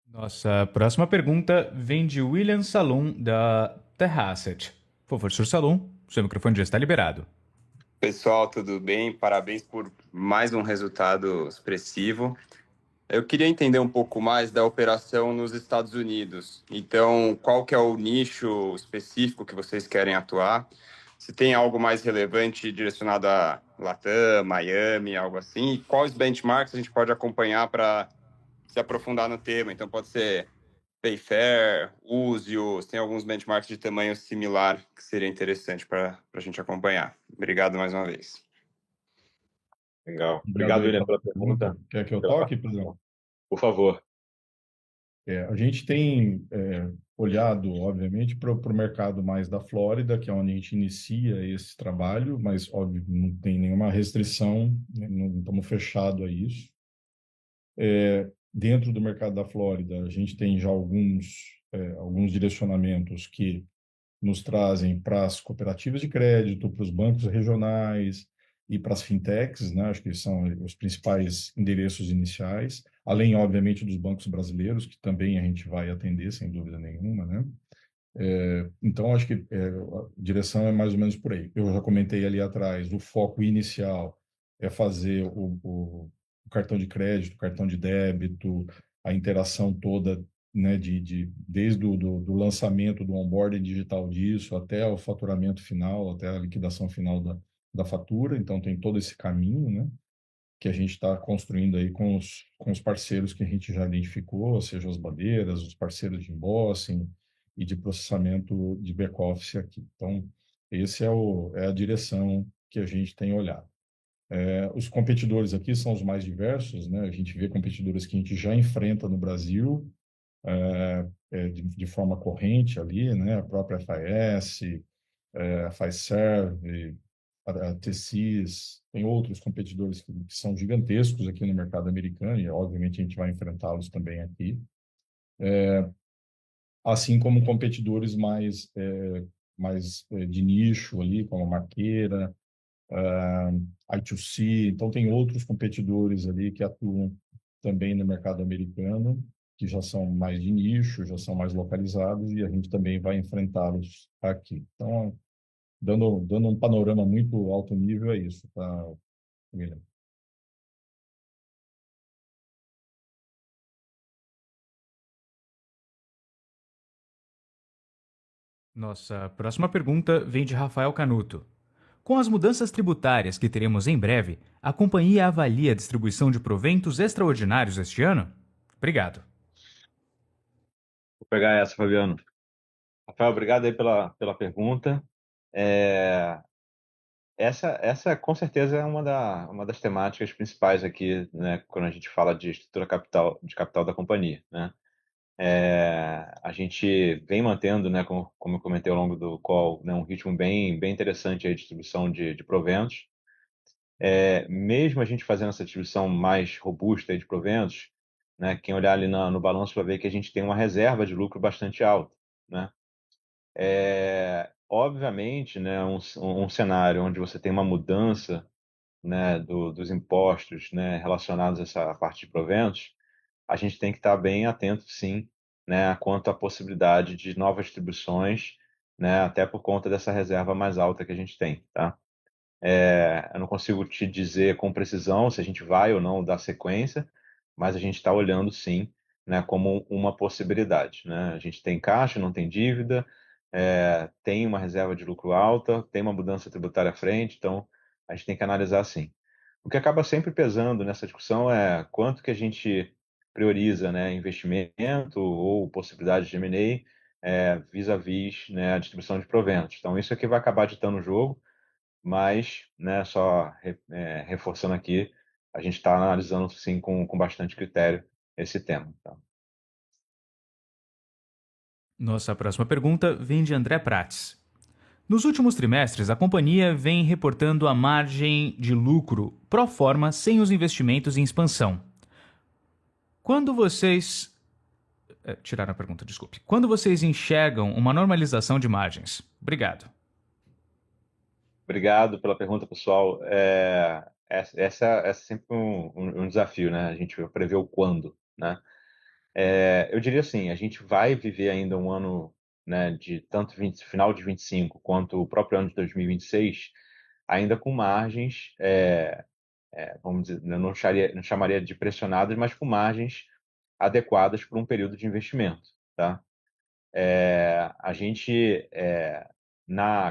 Nossa próxima pergunta vem de William Salum, da Terra Asset. Por favor, Sr. Salum, seu microfone já está liberado. Pessoal, tudo bem? Parabéns por mais um resultado expressivo. Eu queria entender um pouco mais da operação nos Estados Unidos. Então, qual que é o nicho específico que vocês querem atuar? Se tem algo mais relevante direcionado a Latam, Miami, algo assim? E quais benchmarks a gente pode acompanhar para se aprofundar no tema? Então, pode ser Payfair, Uzios, tem alguns benchmarks de tamanho similar que seria interessante para a gente acompanhar. Obrigado mais uma vez. Legal. Obrigado Obrigado, aí William, pela pela pergunta. pergunta, Quer que eu pela toque, participação. Pedrão? Por favor. A gente tem olhado, obviamente, para o mercado mais da Flórida, que é onde a gente inicia esse trabalho, mas, óbvio, não tem nenhuma restrição, né, não estamos fechados a isso. Dentro do mercado da Flórida, a gente tem já alguns direcionamentos que nos trazem para as cooperativas de crédito, para os bancos regionais e para as fintechs, né? Acho que são os principais endereços iniciais, além, obviamente, dos bancos brasileiros, que também a gente vai atender, sem dúvida nenhuma, né? Então, acho que a direção é mais ou menos por aí. Eu já comentei ali atrás, o foco inicial é fazer o cartão de crédito, o cartão de débito, a interação toda, né, desde do lançamento do onboarding digital disso até o faturamento final, até a liquidação final da fatura. Então, tem todo esse caminho, né, que a gente está construindo aí com os parceiros que a gente já identificou, seja as bandeiras, os parceiros de embossing e de processamento de back-office aqui. Então, esse é a direção que a gente tem olhado. Os competidores aqui são os mais diversos, né? A gente vê competidores que a gente já enfrenta no Brasil, de forma corrente ali, né? A própria FIS, a Fiserv, a TCS, tem outros competidores que são gigantescos aqui no mercado americano e, obviamente, a gente vai enfrentá-los também aqui. Assim como competidores mais de nicho ali, como a Maqueira, I2C, então tem outros competidores ali que atuam também no mercado americano, que já são mais de nicho, já são mais localizados, e a gente também vai enfrentá-los aqui. Então, dando um panorama muito alto nível, é isso, tá, William? Nossa próxima pergunta vem de Rafael Canuto. Com as mudanças tributárias que teremos em breve, a companhia avalia a distribuição de proventos extraordinários este ano? Obrigado. Vou pegar essa, Fabiano. Rafael, obrigado aí pela pergunta. É, essa com certeza é uma das temáticas principais aqui, né, quando a gente fala de estrutura de capital da companhia, né? A gente vem mantendo, né, como eu comentei ao longo do call, né, um ritmo bem interessante aí de distribuição de proventos. Mesmo a gente fazendo essa distribuição mais robusta aí de proventos, né, quem olhar ali no balanço vai ver que a gente tem uma reserva de lucro bastante alta, né? Obviamente, né, um cenário onde você tem uma mudança, né, dos impostos, né, relacionados a essa parte de proventos, a gente tem que estar bem atento, sim, né, quanto à possibilidade de novas distribuições, né, até por conta dessa reserva mais alta que a gente tem, tá? Eu não consigo te dizer com precisão se a gente vai ou não dar sequência, mas a gente está olhando sim, né, como uma possibilidade, né? A gente tem caixa, não tem dívida, tem uma reserva de lucro alta, tem uma mudança tributária à frente, então a gente tem que analisar sim. O que acaba sempre pesando nessa discussão é quanto que a gente prioriza, né, investimento ou possibilidade de M&A, vis-à-vis, né, a distribuição de proventos. Então isso é que vai acabar ditando o jogo, mas, né, reforçando aqui, a gente está analisando sim com bastante critério esse tema. Tá? Nossa próxima pergunta vem de André Prates. Nos últimos trimestres, a companhia vem reportando a margem de lucro pro forma sem os investimentos em expansão. Quando vocês. Tiraram a pergunta, desculpe. Quando vocês enxergam uma normalização de margens? Obrigado. Obrigado pela pergunta, pessoal. Essa é sempre um desafio, né? A gente prever o quando, né? Eu diria assim, a gente vai viver ainda um ano, né, de tanto final de 25 quanto o próprio ano de 2026, ainda com margens, vamos dizer, eu não chamaria de pressionadas, mas com margens adequadas para um período de investimento, tá? A gente,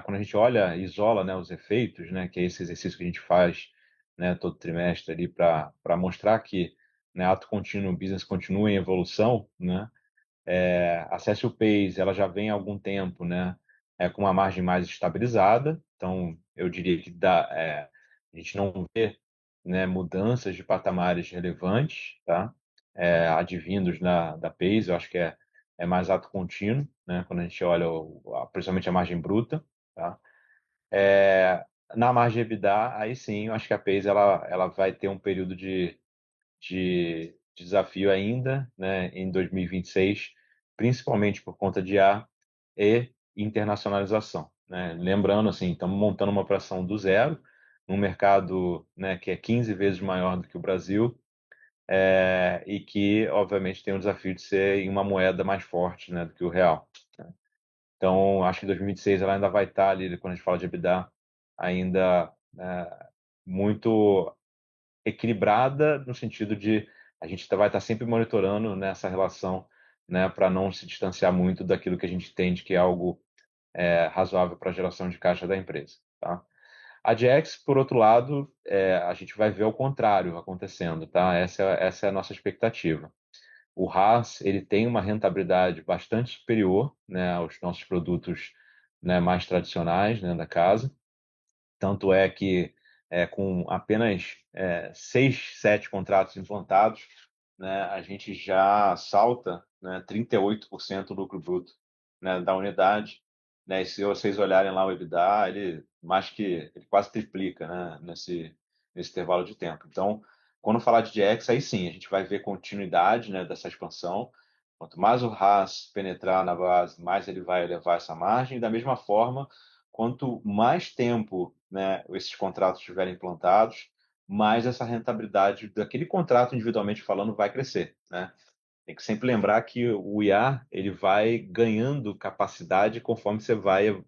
quando a gente olha, isola, né, os efeitos, né, que é esse exercício que a gente faz, né, todo trimestre ali para mostrar que, né, ato contínuo, o business continua em evolução, né? A Cessio Pays, ela já vem há algum tempo, né, com uma margem mais estabilizada, então eu diria que a gente não vê, né, mudanças de patamares relevantes, tá? Advindos da Pays, eu acho que é mais ato contínuo, né, quando a gente olha principalmente a margem bruta, tá? Na margem EBITDA, aí sim, eu acho que a Pays ela vai ter um período de desafio ainda, né, em 2026, principalmente por conta de e internacionalização, né? Lembrando, assim, estamos montando uma operação do zero, num mercado, né, que é 15 vezes maior do que o Brasil, e que, obviamente, tem o desafio de ser em uma moeda mais forte, né, do que o real. Né? Então, acho que 2026 ela ainda vai estar ali, quando a gente fala de EBITDA, ainda muito equilibrada no sentido de a gente vai estar sempre monitorando nessa relação, né, para não se distanciar muito daquilo que a gente entende que é algo razoável para a geração de caixa da empresa. Tá? A Jax, por outro lado, a gente vai ver o contrário acontecendo. Tá? Essa é a nossa expectativa. O Haas ele tem uma rentabilidade bastante superior, né, aos nossos produtos, né, mais tradicionais, né, da casa. Tanto é que, com apenas 6, 7 contratos implantados, né, a gente já salta, né, 38% do lucro bruto, né, da unidade. Né, e se vocês olharem lá o EBITDA, ele quase triplica, né, nesse intervalo de tempo. Então, quando falar de DX, aí sim, a gente vai ver continuidade, né, dessa expansão. Quanto mais o Haas penetrar na base, mais ele vai elevar essa margem. Da mesma forma, quanto mais tempo né, esses contratos estiverem implantados, mais essa rentabilidade daquele contrato, individualmente falando, vai crescer, né? Tem que sempre lembrar que o IA ele vai ganhando capacidade conforme você vai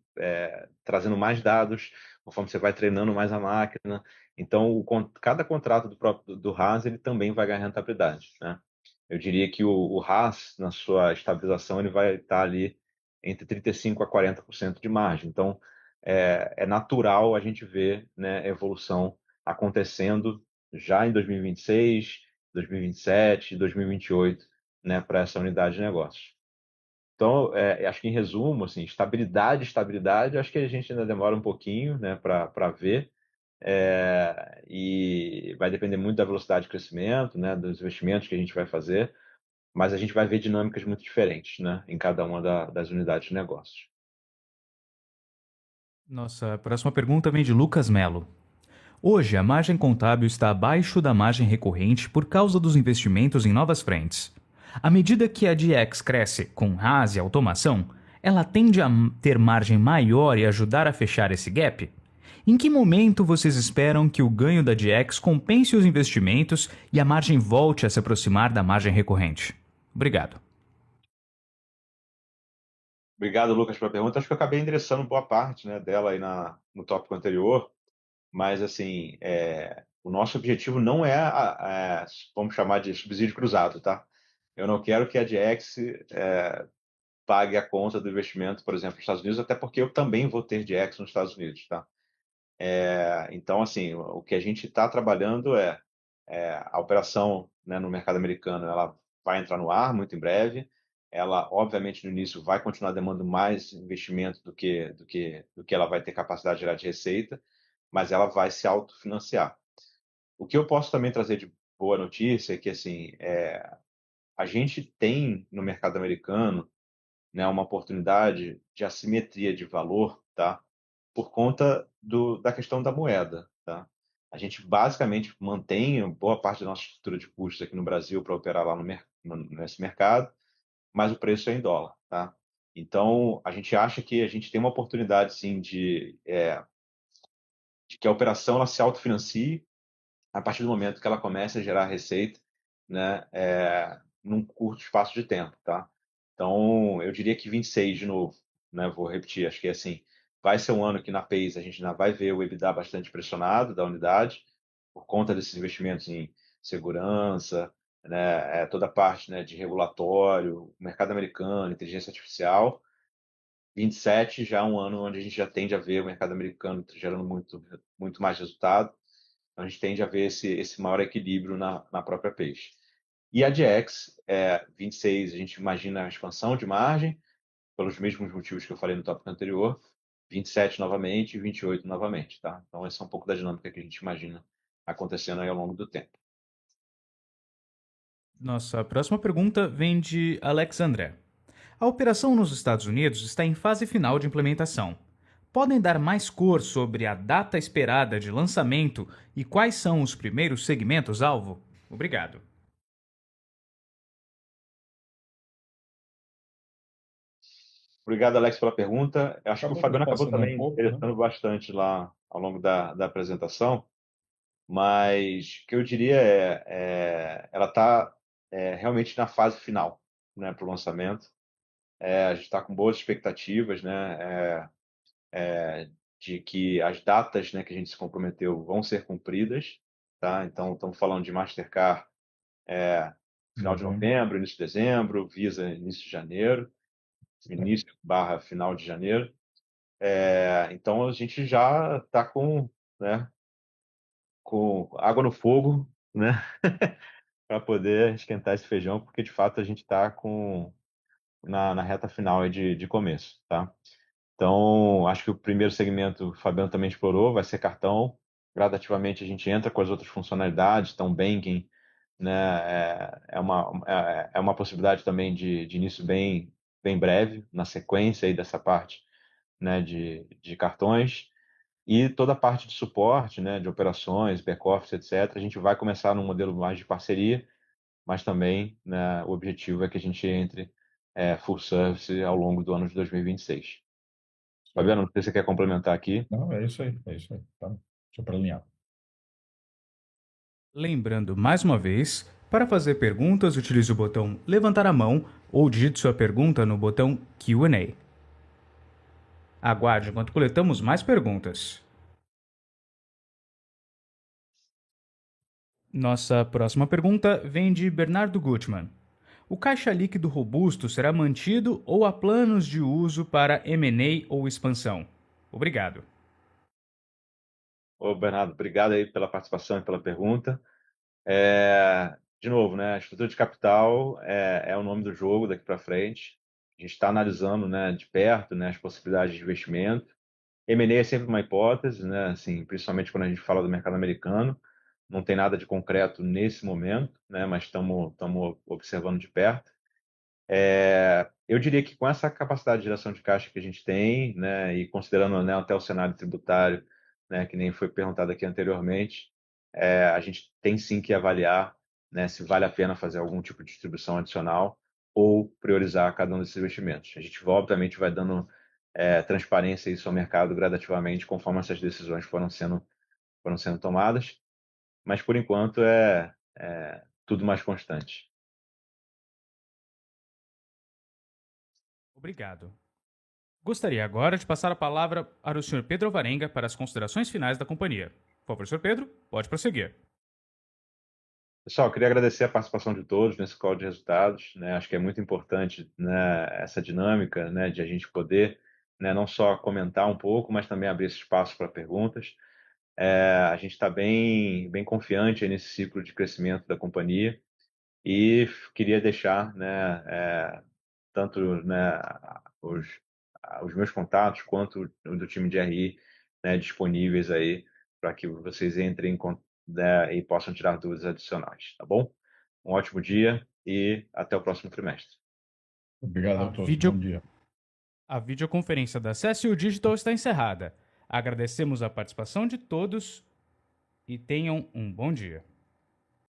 trazendo mais dados, conforme você vai treinando mais a máquina. Então, cada contrato do RAS ele também vai ganhar rentabilidade, né? Eu diria que o RAS, na sua estabilização, ele vai estar ali entre 35% a 40% de margem. Então, é natural a gente ver, né, evolução acontecendo já em 2026, 2027, 2028, né, para essa unidade de negócios. Então, acho que em resumo, assim, estabilidade, acho que a gente ainda demora um pouquinho, né, para ver, e vai depender muito da velocidade de crescimento, né, dos investimentos que a gente vai fazer, mas a gente vai ver dinâmicas muito diferentes, né, em cada uma das unidades de negócios. Nossa próxima pergunta vem de Lucas Melo. Hoje, a margem contábil está abaixo da margem recorrente por causa dos investimentos em novas frentes. À medida que a DX cresce com RAS e automação, ela tende a ter margem maior e ajudar a fechar esse gap? Em que momento vocês esperam que o ganho da DX compense os investimentos e a margem volte a se aproximar da margem recorrente? Obrigado. Obrigado, Lucas, pela pergunta. Acho que eu acabei endereçando boa parte, né, dela aí no tópico anterior, mas assim, o nosso objetivo não é, vamos chamar de subsídio cruzado, tá? Eu não quero que a DX pague a conta do investimento, por exemplo, nos Estados Unidos, até porque eu também vou ter DX nos Estados Unidos, tá? Então, assim, o que a gente está trabalhando a operação, né, no mercado americano, ela vai entrar no ar muito em breve. Ela, obviamente, no início vai continuar demandando mais investimento do que ela vai ter capacidade de gerar de receita, mas ela vai se autofinanciar. O que eu posso também trazer de boa notícia é que, assim, a gente tem no mercado americano, né, uma oportunidade de assimetria de valor, tá? Por conta da questão da moeda, tá? A gente basicamente mantém boa parte da nossa estrutura de custos aqui no Brasil para operar lá nesse mercado, mas o preço é em dólar, tá? Então, a gente acha que a gente tem uma oportunidade, sim, de que a operação ela se autofinancie a partir do momento que ela comece a gerar receita, né, num curto espaço de tempo, tá? Então, eu diria que 26 de novo, né, vou repetir, acho que assim, vai ser um ano que na PACE a gente ainda vai ver o EBITDA bastante pressionado da unidade, por conta desses investimentos em segurança, né, toda a parte, né, de regulatório, mercado americano, inteligência artificial. 27 já é um ano onde a gente já tende a ver o mercado americano gerando muito, muito mais resultado. Então, a gente tende a ver esse maior equilíbrio na própria peixe. E a DX, 26, a gente imagina a expansão de margem, pelos mesmos motivos que eu falei no tópico anterior, 27 novamente e 28 novamente, tá? Então, essa é um pouco da dinâmica que a gente imagina acontecendo aí ao longo do tempo. Nossa próxima pergunta vem de Alex André. A operação nos Estados Unidos está em fase final de implementação. Podem dar mais cor sobre a data esperada de lançamento e quais são os primeiros segmentos-alvo? Obrigado. Obrigado, Alex, pela pergunta. Acho que o Acabou Fabiano acabou passando um também pouco, né? interessando bastante lá ao longo da apresentação, mas o que eu diria ela está realmente na fase final, né, para o lançamento. A gente está com boas expectativas, né, de que as datas, né, que a gente se comprometeu vão ser cumpridas, tá? Então, estamos falando de Mastercard final de Novembro. novembro, início de dezembro, Visa início de janeiro, início/final de janeiro. Então, a gente já está né, com água no fogo, né, para poder esquentar esse feijão, porque de fato a gente está na reta final aí de começo, tá? Então, acho que o primeiro segmento, o Fabiano também explorou, vai ser cartão. Gradativamente a gente entra com as outras funcionalidades, então banking, né, é uma possibilidade também de início bem breve, na sequência aí dessa parte, né, de cartões. E toda a parte de suporte, né, de operações, back-office, etc., a gente vai começar num modelo mais de parceria, mas também, né, o objetivo é que a gente entre full service ao longo do ano de 2026. Fabiano, não sei se você quer complementar aqui. Não, é isso aí, tá super alinhado. Lembrando mais uma vez, para fazer perguntas, utilize o botão levantar a mão ou digite sua pergunta no botão Q&A. Aguarde enquanto coletamos mais perguntas. Nossa próxima pergunta vem de Bernardo Gutmann. O caixa líquido robusto será mantido ou há planos de uso para M&A ou expansão? Obrigado. Ô, Bernardo, obrigado aí pela participação e pela pergunta. De novo, né, a estrutura de capital é o nome do jogo daqui para frente. A gente está analisando, né, de perto, né, as possibilidades de investimento. M&A é sempre uma hipótese, né, assim, principalmente quando a gente fala do mercado americano. Não tem nada de concreto nesse momento, né, mas estamos observando de perto. Eu diria que com essa capacidade de geração de caixa que a gente tem, né, e considerando, né, até o cenário tributário, né, que nem foi perguntado aqui anteriormente, a gente tem sim que avaliar, né, se vale a pena fazer algum tipo de distribuição adicional ou priorizar cada um desses investimentos. A gente, obviamente, vai dando transparência isso ao mercado gradativamente conforme essas decisões foram sendo tomadas, mas por enquanto é tudo mais constante. Obrigado. Gostaria agora de passar a palavra para o Sr. Pedro Alvarenga para as considerações finais da companhia. Por favor, Sr. Pedro, pode prosseguir. Pessoal, eu queria agradecer a participação de todos nesse call de resultados, né? Acho que é muito importante, né, essa dinâmica, né, de a gente poder, né, não só comentar um pouco, mas também abrir esse espaço para perguntas. A gente está bem confiante aí nesse ciclo de crescimento da companhia e queria deixar, né, tanto, né, os meus contatos quanto o do time de RI, né, disponíveis aí para que vocês entrem né, e possam tirar dúvidas adicionais, tá bom? Um ótimo dia e até o próximo trimestre. Obrigado A, a todos. Bom dia. a videoconferência da CSU Digital está encerrada. Agradecemos a participação de todos e tenham um bom dia.